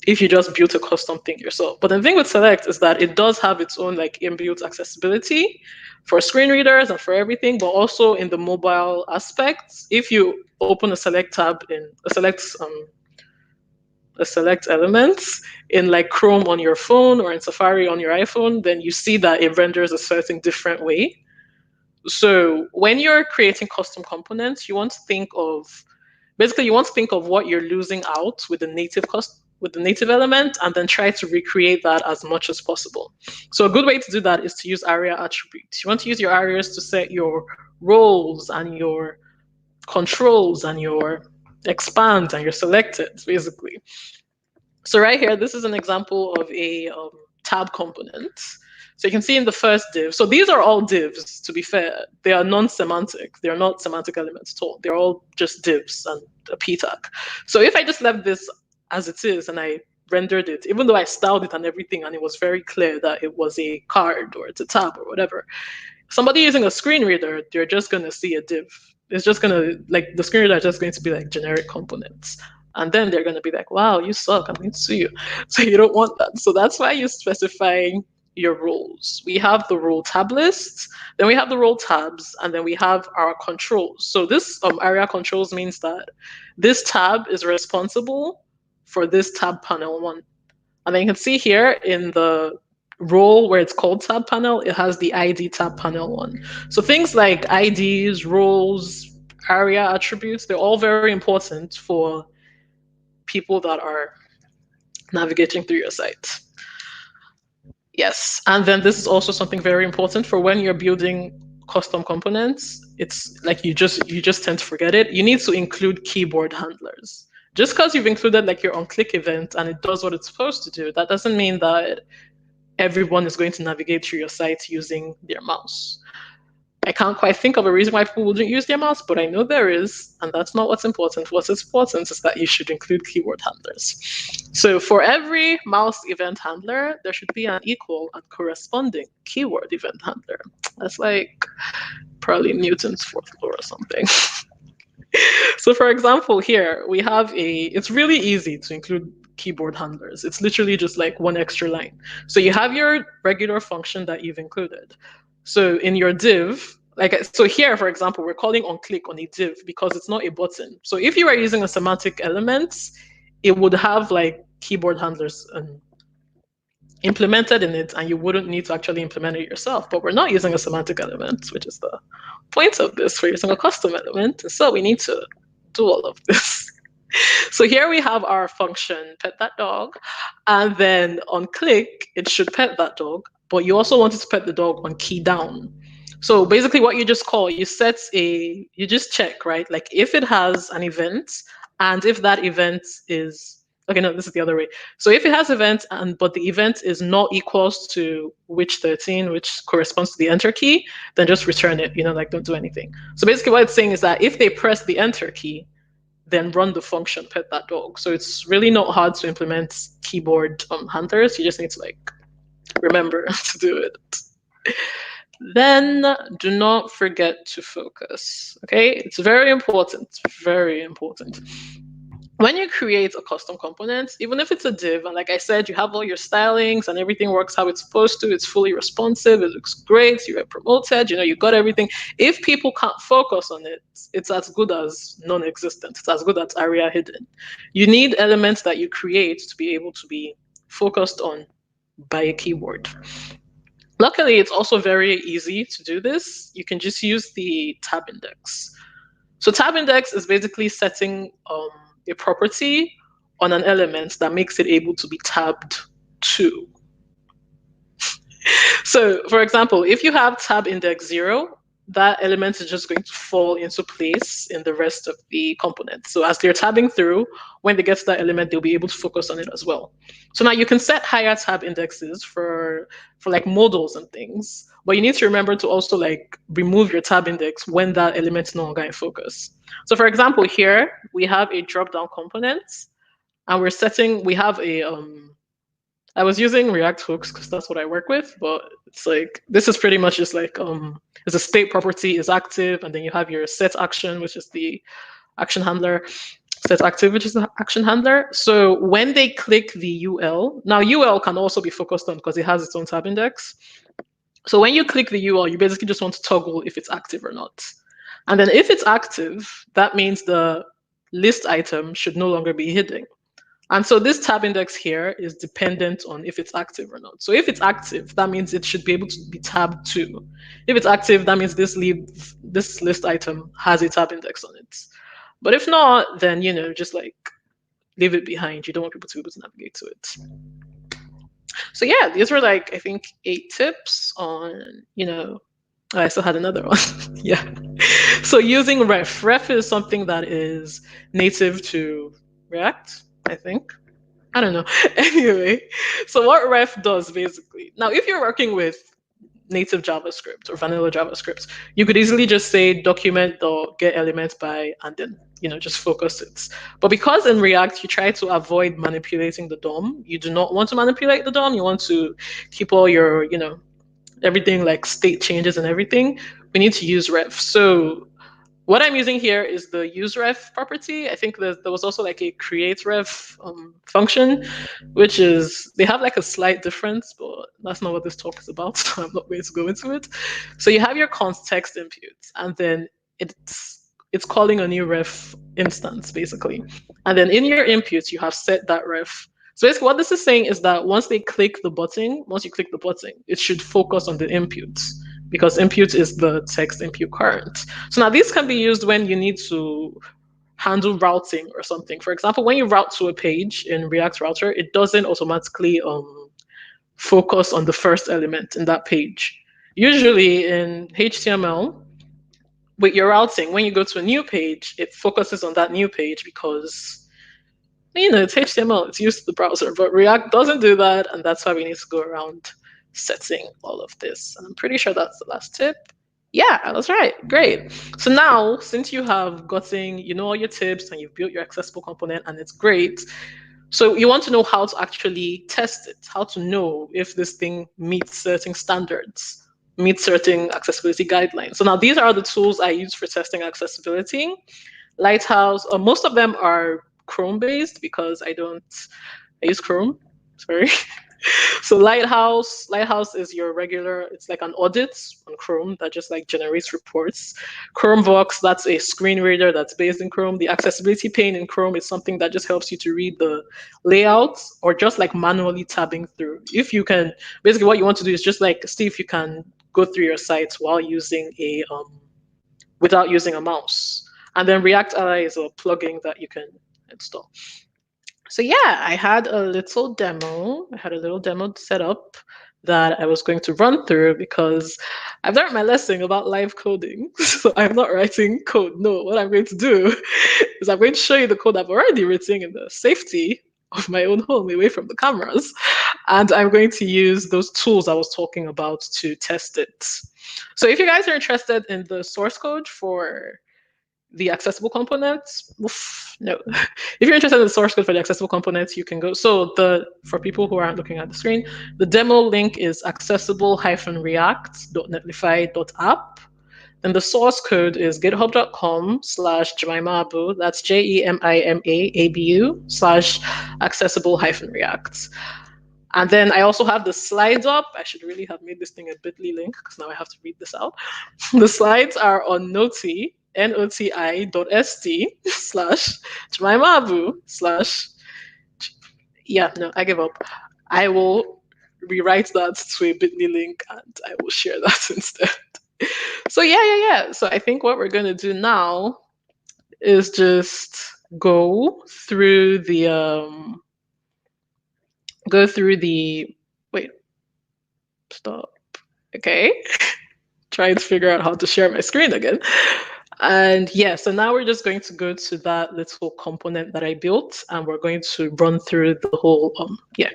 if you just built a custom thing yourself. But the thing with select is that it does have its own like inbuilt accessibility for screen readers and for everything, but also in the mobile aspects. If you open a select tab in a select elements in like Chrome on your phone or in Safari on your iPhone, then you see that it renders a certain different way. So when you're creating custom components, you want to think of, basically you want to think of what you're losing out with the native element and then try to recreate that as much as possible. So a good way to do that is to use ARIA attributes. You want to use your ARIAs to set your roles and your controls and your expand and your selected, basically. So right here, this is an example of a tab component. So you can see in the first div, so these are all divs, to be fair. They are non-semantic. They're not semantic elements at all. They're all just divs and a p tag. So if I just left this as it is and I rendered it, even though I styled it and everything, and it was very clear that it was a card or it's a tab or whatever, somebody using a screen reader, they're just going to see a div. It's just going to, like, the screen reader is just going to be like generic components. And then they're going to be like, wow, you suck, I'm going to sue you. So you don't want that. So that's why you specify your roles. We have the role tab list, then we have the role tabs, and then we have our controls. So this ARIA controls means that this tab is responsible for this tab panel one. And then you can see here in the role where it's called tab panel, it has the ID tab panel one. So things like IDs, roles, ARIA attributes, they're all very important for people that are navigating through your site. Yes, and then this is also something very important for when you're building custom components. It's like you just tend to forget it. You need to include keyboard handlers. Just because you've included like your on-click event and it does what it's supposed to do, that doesn't mean that everyone is going to navigate through your site using their mouse. I can't quite think of a reason why people wouldn't use their mouse, but I know there is, and that's not what's important. What's important is that you should include keyboard handlers. So for every mouse event handler, there should be an equal and corresponding keyword event handler. That's like probably Newton's fourth law or something. So for example, here we have it's really easy to include keyboard handlers. It's literally just like one extra line. So you have your regular function that you've included. So in your div, so here, for example, we're calling onClick on a div because it's not a button. So if you are using a semantic element, it would have like keyboard handlers implemented in it, and you wouldn't need to actually implement it yourself. But we're not using a semantic element, which is the point of this. We're using a custom element, and so we need to do all of this. So here we have our function, pet that dog, and then on click, it should pet that dog, but you also want it to pet the dog on key down. So basically what you just call, you just check, right? Like if it has an event, and if that event is, okay, no, this is the other way. So if it has event, but the event is not equals to which 13, which corresponds to the enter key, then just return it, like don't do anything. So basically what it's saying is that if they press the enter key, then run the function pet that dog. So it's really not hard to implement keyboard handlers. You just need to remember to do it. Then do not forget to focus. Okay, it's very important, very important. When you create a custom component, even if it's a div, and like I said, you have all your stylings and everything works how it's supposed to, it's fully responsive, it looks great, you get promoted, you got everything. If people can't focus on it, it's as good as non-existent. It's as good as ARIA hidden. You need elements that you create to be able to be focused on by a keyboard. Luckily, it's also very easy to do this. You can just use the tab index. So tab index is basically setting a property on an element that makes it able to be tabbed to. So for example, if you have tab index 0, that element is just going to fall into place in the rest of the component. So as they're tabbing through, when they get to that element, they'll be able to focus on it as well. So now you can set higher tab indexes for like modals and things, but you need to remember to also remove your tab index when that element is no longer in focus. So for example, here we have a drop-down component, and we have a I was using React hooks because that's what I work with, but it's this is pretty much just it's a state property is active, and then you have your set action, which is the action handler, set active, which is the action handler. So when they click the UL, now UL can also be focused on because it has its own tab index. So when you click the UL, you basically just want to toggle if it's active or not. And then if it's active, that means the list item should no longer be hidden. And so this tab index here is dependent on if it's active or not. So if it's active, that means it should be able to be tabbed to. If it's active, that means this list item has a tab index on it. But if not, then just leave it behind. You don't want people to be able to navigate to it. So yeah, these were I think 8 tips on, I still had another one. Yeah. So using ref. Ref is something that is native to React, I think. I don't know. Anyway, so what ref does basically, now if you're working with native JavaScript or vanilla JavaScript, you could easily just say document.getElement by, and then just focus it. But because in React you try to avoid manipulating the DOM, you do not want to manipulate the DOM. You want to keep all your everything state changes and everything. We need to use ref. So what I'm using here is the useRef property. I think there was also a createRef function, which is, they have a slight difference, but that's not what this talk is about, so I'm not going to go into it. So you have your context input, and then it's calling a new ref instance, basically. And then in your input, you have set that ref. So basically what this is saying is that once you click the button, it should focus on the input, because input is the text input current. So now these can be used when you need to handle routing or something. For example, when you route to a page in React Router, it doesn't automatically focus on the first element in that page. Usually in HTML, with your routing, when you go to a new page, it focuses on that new page because it's HTML, it's used to the browser, but React doesn't do that, and that's why we need to go around setting all of this. And I'm pretty sure that's the last tip. Yeah, that's right. Great. So now, since you have gotten, all your tips and you've built your accessible component and it's great, so you want to know how to actually test it, how to know if this thing meets certain standards, meets certain accessibility guidelines. So now these are the tools I use for testing accessibility. Lighthouse, most of them are Chrome based because I use Chrome. Sorry. So Lighthouse is your regular, it's like an audit on Chrome that just like generates reports. Chromebox, that's a screen reader that's based in Chrome. The accessibility pane in Chrome is something that just helps you to read the layout or just like manually tabbing through. If you can, basically what you want to do is just like see if you can go through your sites while using without using a mouse. And then React Ally is a plugin that you can install. So yeah, I had a little demo. I had a little demo set up that I was going to run through because I've learned my lesson about live coding. So I'm not writing code. No, what I'm going to do is I'm going to show you the code I've already written in the safety of my own home away from the cameras. And I'm going to use those tools I was talking about to test it. So if you guys are interested in the source code for the accessible components, no. If you're interested in the source code for the accessible components, you can go. So for people who aren't looking at the screen, the demo link is accessible-react.netlify.app. And the source code is github.com/JemimaAbu, that's JEMIMAABU/accessible-react. And then I also have the slides up. I should really have made this thing a bit.ly link because now I have to read this out. The slides are on Noti, noti.st/JemimaAbu/ yeah, no, I give up. I will rewrite that to a bit.ly link and I will share that instead. So yeah. So I think what we're going to do now is just go through the wait, stop. Okay. Trying to figure out how to share my screen again. And yeah, so now we're just going to go to that little component that I built and we're going to run through the whole,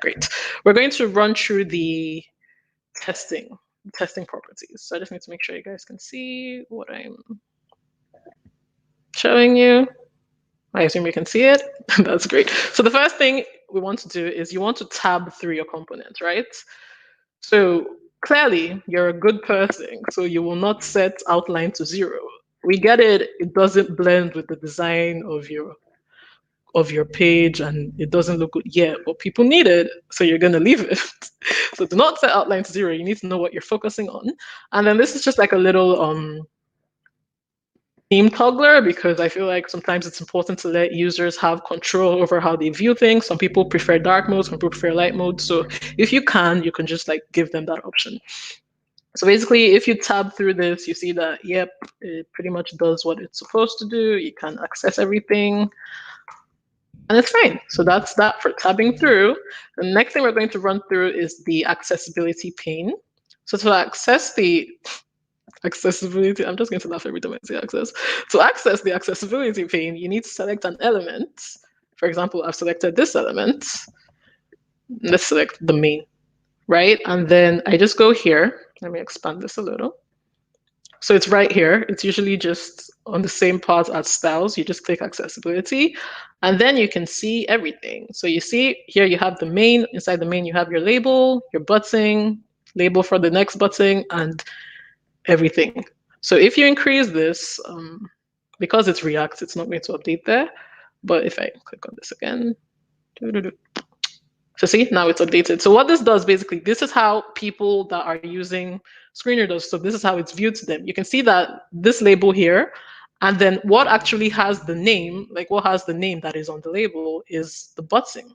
great. We're going to run through the testing properties. So I just need to make sure you guys can see what I'm showing you. I assume you can see it. That's great. So the first thing we want to do is you want to tab through your component, right? So clearly you're a good person, so you will not set outline to 0. We get it. It doesn't blend with the design of your page and it doesn't look good yet, but people need it, so you're going to leave it. So do not set outline to 0. You need to know what you're focusing on. And then this is just like a little theme toggler, because I feel like sometimes it's important to let users have control over how they view things. Some people prefer dark mode, some people prefer light mode. So if you can just like give them that option. So basically, if you tab through this, you see that, yep, it pretty much does what it's supposed to do. You can access everything and it's fine. So that's that for tabbing through. The next thing we're going to run through is the accessibility pane. So to access the accessibility, I'm just going to laugh every time I say access. To access the accessibility pane, you need to select an element. For example, I've selected this element. Let's select the main, right? And then I just go here. Let me expand this a little. So it's right here. It's usually just on the same part as styles. You just click accessibility and then you can see everything. So you see here you have the main. Inside the main you have your label, your button, label for the next button, and everything. So if you increase this, because it's React, it's not going to update there. But if I click on this again, so see, now it's updated. So what this does, basically, this is how people that are using screen readers, so this is how it's viewed to them. You can see that this label here, and then what actually has the name, like what has the name that is on the label is the button.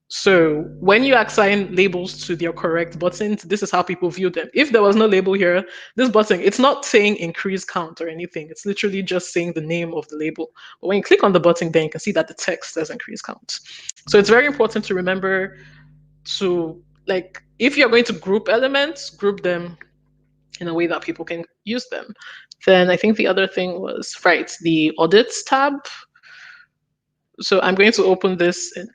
So when you assign labels to their correct buttons, this is how people view them. If there was no label here, this button, it's not saying increase count or anything. It's literally just saying the name of the label. But when you click on the button, then you can see that the text says increase count. So it's very important to remember to, like, if you're going to group elements, group them in a way that people can use them. Then I think the other thing was, right, the audits tab. So I'm going to open this in,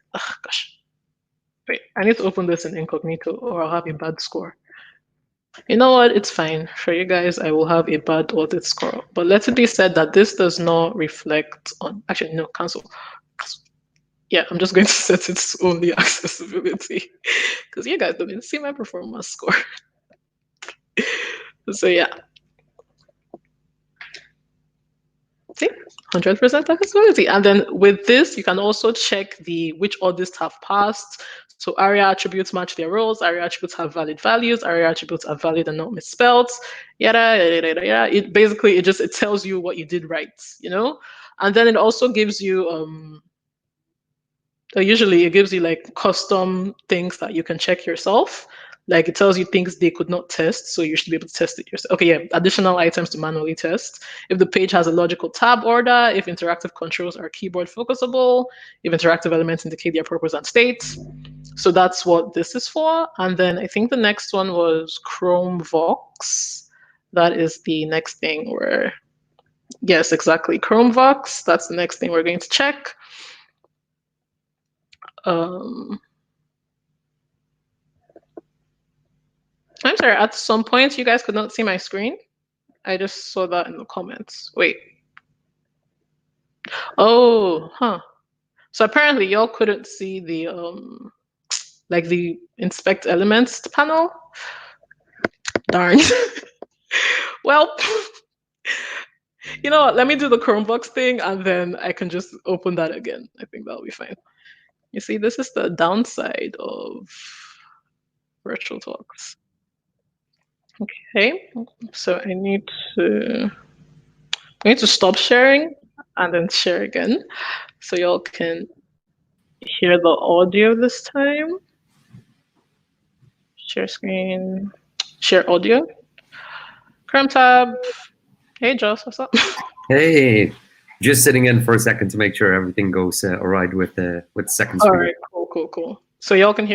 wait, I need to open this in incognito or I'll have a bad score. You know what? It's fine. For you guys, I will have a bad audit score. But let it be said that this does not reflect on, actually, no, cancel. Yeah, I'm just going to set it to only accessibility because you guys don't even see my performance score. So yeah. See, 100% accessibility. And then with this, you can also check which audits have passed. So ARIA attributes match their roles. ARIA attributes have valid values. ARIA attributes are valid and not misspelled. Yada yada yada yada. It basically it tells you what you did right, And then it also gives you usually it gives you like custom things that you can check yourself. Like it tells you things they could not test, so you should be able to test it yourself. Okay, yeah, additional items to manually test. If the page has a logical tab order, if interactive controls are keyboard focusable, if interactive elements indicate their purpose and state. So that's what this is for. And then I think the next one was Chrome Vox. That is the next thing yes, exactly. Chrome Vox, that's the next thing we're going to check. I'm sorry, at some point you guys could not see my screen. I just saw that in the comments. Wait. Oh, huh. So apparently y'all couldn't see the the inspect elements panel. Darn. Well, you know what? Let me do the Chromebox thing and then I can just open that again. I think that'll be fine. You see, this is the downside of VirtualTalks. Okay, so I need to stop sharing and then share again so y'all can hear the audio this time. Share screen, share audio. Chrome tab. Hey Joss, what's up? Hey, just sitting in for a second to make sure everything goes all right with the second screen. All right, cool. So y'all can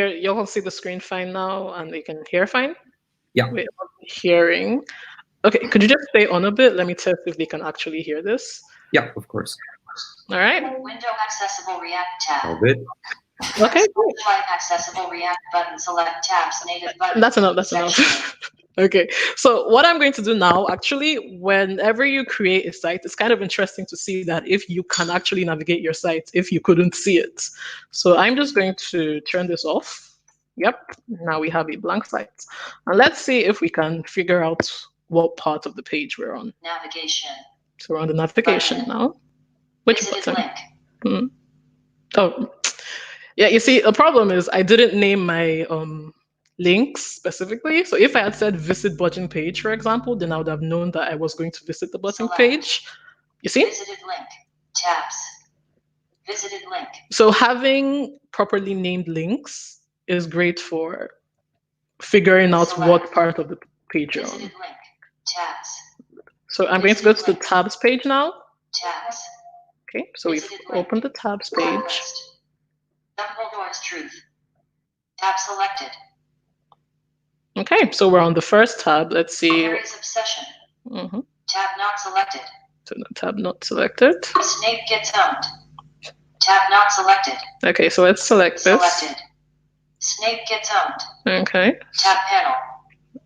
see the screen fine now and you can hear fine? Yeah. Wait, hearing. Okay, could you just stay on a bit? Let me test if they can actually hear this. Yeah, of course. All right. Window accessible React tab. All good. Okay, cool. Accessible React button, select tabs, native button. That's enough. Okay, so what I'm going to do now, actually, whenever you create a site, it's kind of interesting to see that if you can actually navigate your site, if you couldn't see it. So I'm just going to turn this off. Yep, now we have a blank site. And let's see if we can figure out what part of the page we're on. Navigation. So we're on the navigation button. Now. Which Visited button? link. Oh, yeah, you see, the problem is I didn't name my links specifically. So if I had said visit button page, for example, then I would have known that I was going to visit the button page. You see? Visited link. Tabs. Visited link. So having properly named links is great for figuring out what part of the page you're on. Visited link. Tabs. So I'm going to go to the tabs page now. Tabs. Okay, so we've opened the tabs page. Dumbledore's truth. Tab selected. Okay, so we're on the first tab. Let's see. Aries obsession. Mm-hmm. Tab not selected. So the tab not selected. Snape gets owned. Tab not selected. Okay, so let's select this. Selected. Snape gets owned. Okay. Tab panel.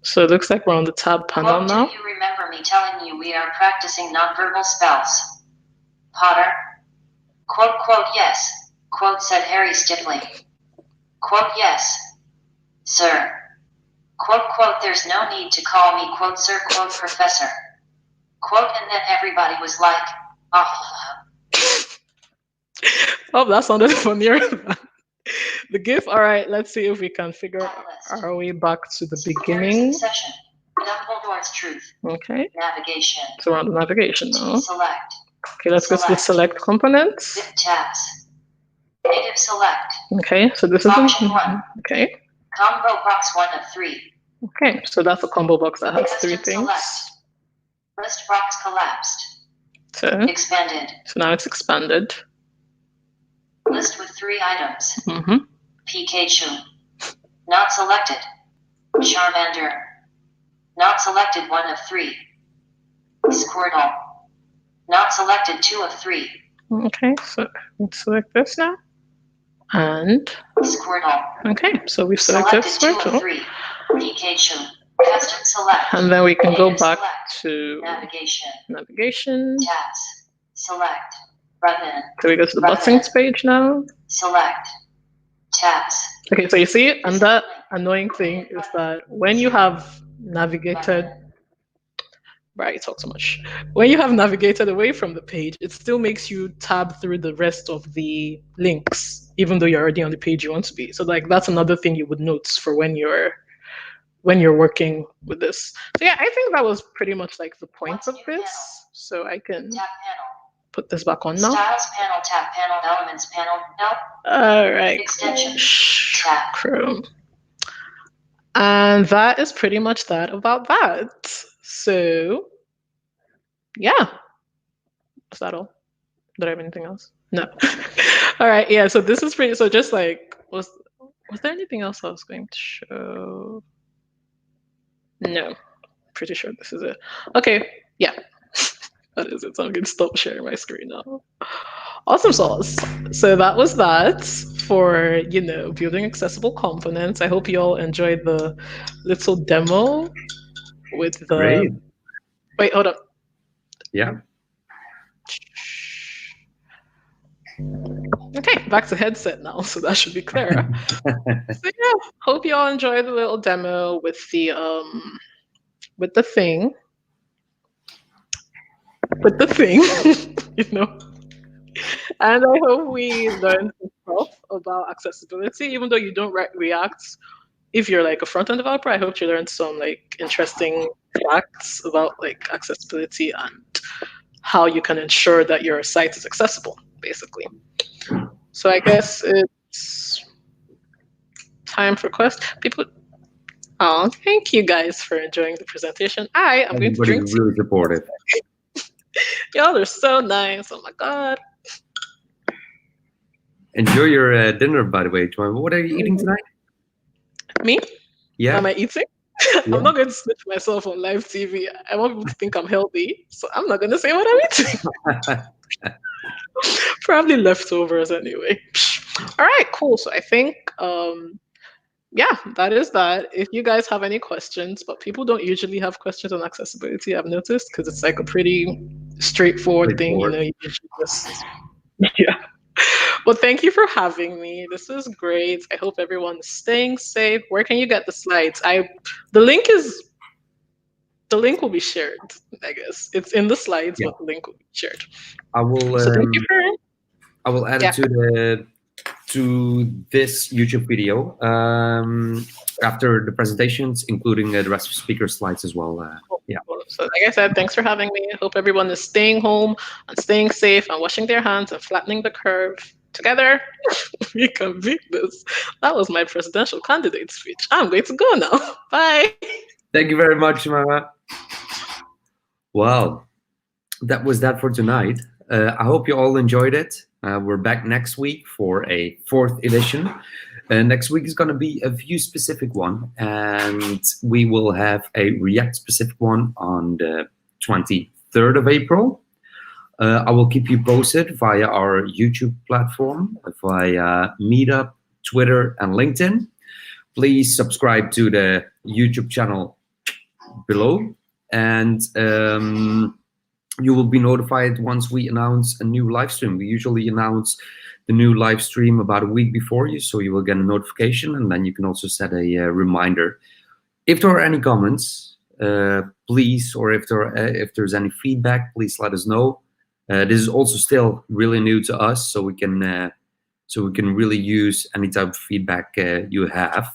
So it looks like we're on the tab panel Quote, now. do you remember me telling you we are practicing nonverbal spells? Potter? Quote, yes. Quote, said Harry stiffly. Quote, yes. Sir. Quote, there's no need to call me, quote, sir, quote, professor. Quote, and then everybody was like, oh. Oh, that sounded funnier. The GIF. All right, let's see if we can figure our way back to the beginning. Session. Dumbledore's truth. Okay. Navigation. So we're on the navigation now. Select. Okay, let's go to the select components. Zip tabs. Native select. Okay, so this is Option 1. Okay. Combo box 1 of 3. Okay, so that's a combo box that has Custom 3 things. Select. List box collapsed. So, Expanded. so now it's expanded. List with 3 items. Mm-hmm. Pikachu. Not selected. Charmander. Not selected 1 of 3. Squirtle. Not selected 2 of 3. Okay, so let's select this now. And Squirtle. okay, so we've selected Selected 2 of Squirtle. 3. Pikachu. Custom select. And then we can go Native back select. to Navigation. navigation. Tabs. Select. Button. So we go to the Button. buttons page now. Select. Tabs. Okay, so you see it, and that annoying thing is that when you have navigated Right, you talk so much. When you have navigated away from the page, it still makes you tab through the rest of the links, even though you're already on the page you want to be. So like that's another thing you would note for when you're working with this. So yeah, I think that was pretty much like the point What's of new this. panel? So I can Tab panel. put this back on now. Styles panel, tab panel, elements panel, no. All right. Extension. Tab. Chrome. And that is pretty much that about that. So yeah. Is that all? Did I have anything else? No. All right. Yeah. So this is pretty. So just like was there anything else I was going to show? No. Pretty sure this is it. Okay. Yeah. That is it. So I'm going to stop sharing my screen now. Awesome sauce. So that was that for building accessible components. I hope you all enjoyed the little demo with the. Great. Wait, hold up. Yeah. Okay, back to headset now, so that should be clearer. So yeah, hope you all enjoyed the little demo with the thing. And I hope we learned some stuff about accessibility, even though you don't write React. If you're like a front-end developer, I hope you learned some like interesting facts about like accessibility and how you can ensure that your site is accessible, basically. So I guess it's time for questions. People, oh, thank you guys for enjoying the presentation. I am going to drink tea. Really supportive. Y'all are so nice. Oh my God. Enjoy your dinner, by the way, Joanne. What are you eating tonight? Me? Yeah. Am I eating? Yeah. I'm not going to snitch myself on live TV. I want people to think I'm healthy, so I'm not going to say what I'm eating. Probably leftovers anyway. All right, cool. So I think, yeah, that is that. If you guys have any questions, but people don't usually have questions on accessibility, I've noticed, because it's like a pretty straightforward thing. You usually just, yeah. Well, thank you for having me. This is great. I hope everyone's staying safe. Where can you get the slides? The link will be shared, I guess. It's in the slides, but the link will be shared. I will. So thank you for. I will add it to this YouTube video after the presentations, including the rest of the speaker slides as well. Yeah. So like I said, thanks for having me. I hope everyone is staying home and staying safe and washing their hands and flattening the curve. Together, we can beat this. That was my presidential candidate speech. I'm going to go now. Bye. Thank you very much, Mara. Well, that was that for tonight. I hope you all enjoyed it. We're back next week for a 4th edition. Next week is going to be a Vue-specific one, and we will have a React-specific one on the 23rd of April. I will keep you posted via our YouTube platform, via Meetup, Twitter, and LinkedIn. Please subscribe to the YouTube channel below, and you will be notified once we announce a new live stream. We usually announce the new live stream about a week before you, so you will get a notification, and then you can also set a reminder. If there are any comments, please, or if there's any feedback, please let us know. This is also still really new to us, so we can really use any type of feedback you have.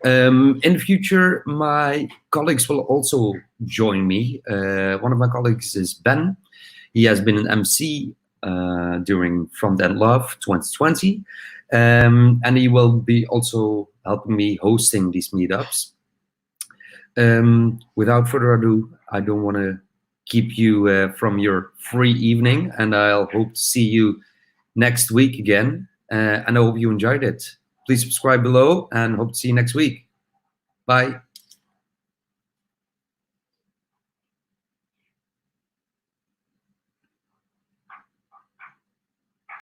In the future, my colleagues will also join me. One of my colleagues is Ben. He has been an MC during Front End Love 2020, and he will be also helping me hosting these meetups. Without further ado, I don't want to keep you from your free evening, and I'll hope to see you next week again, and I hope you enjoyed it. Please subscribe below, and hope to see you next week. Bye.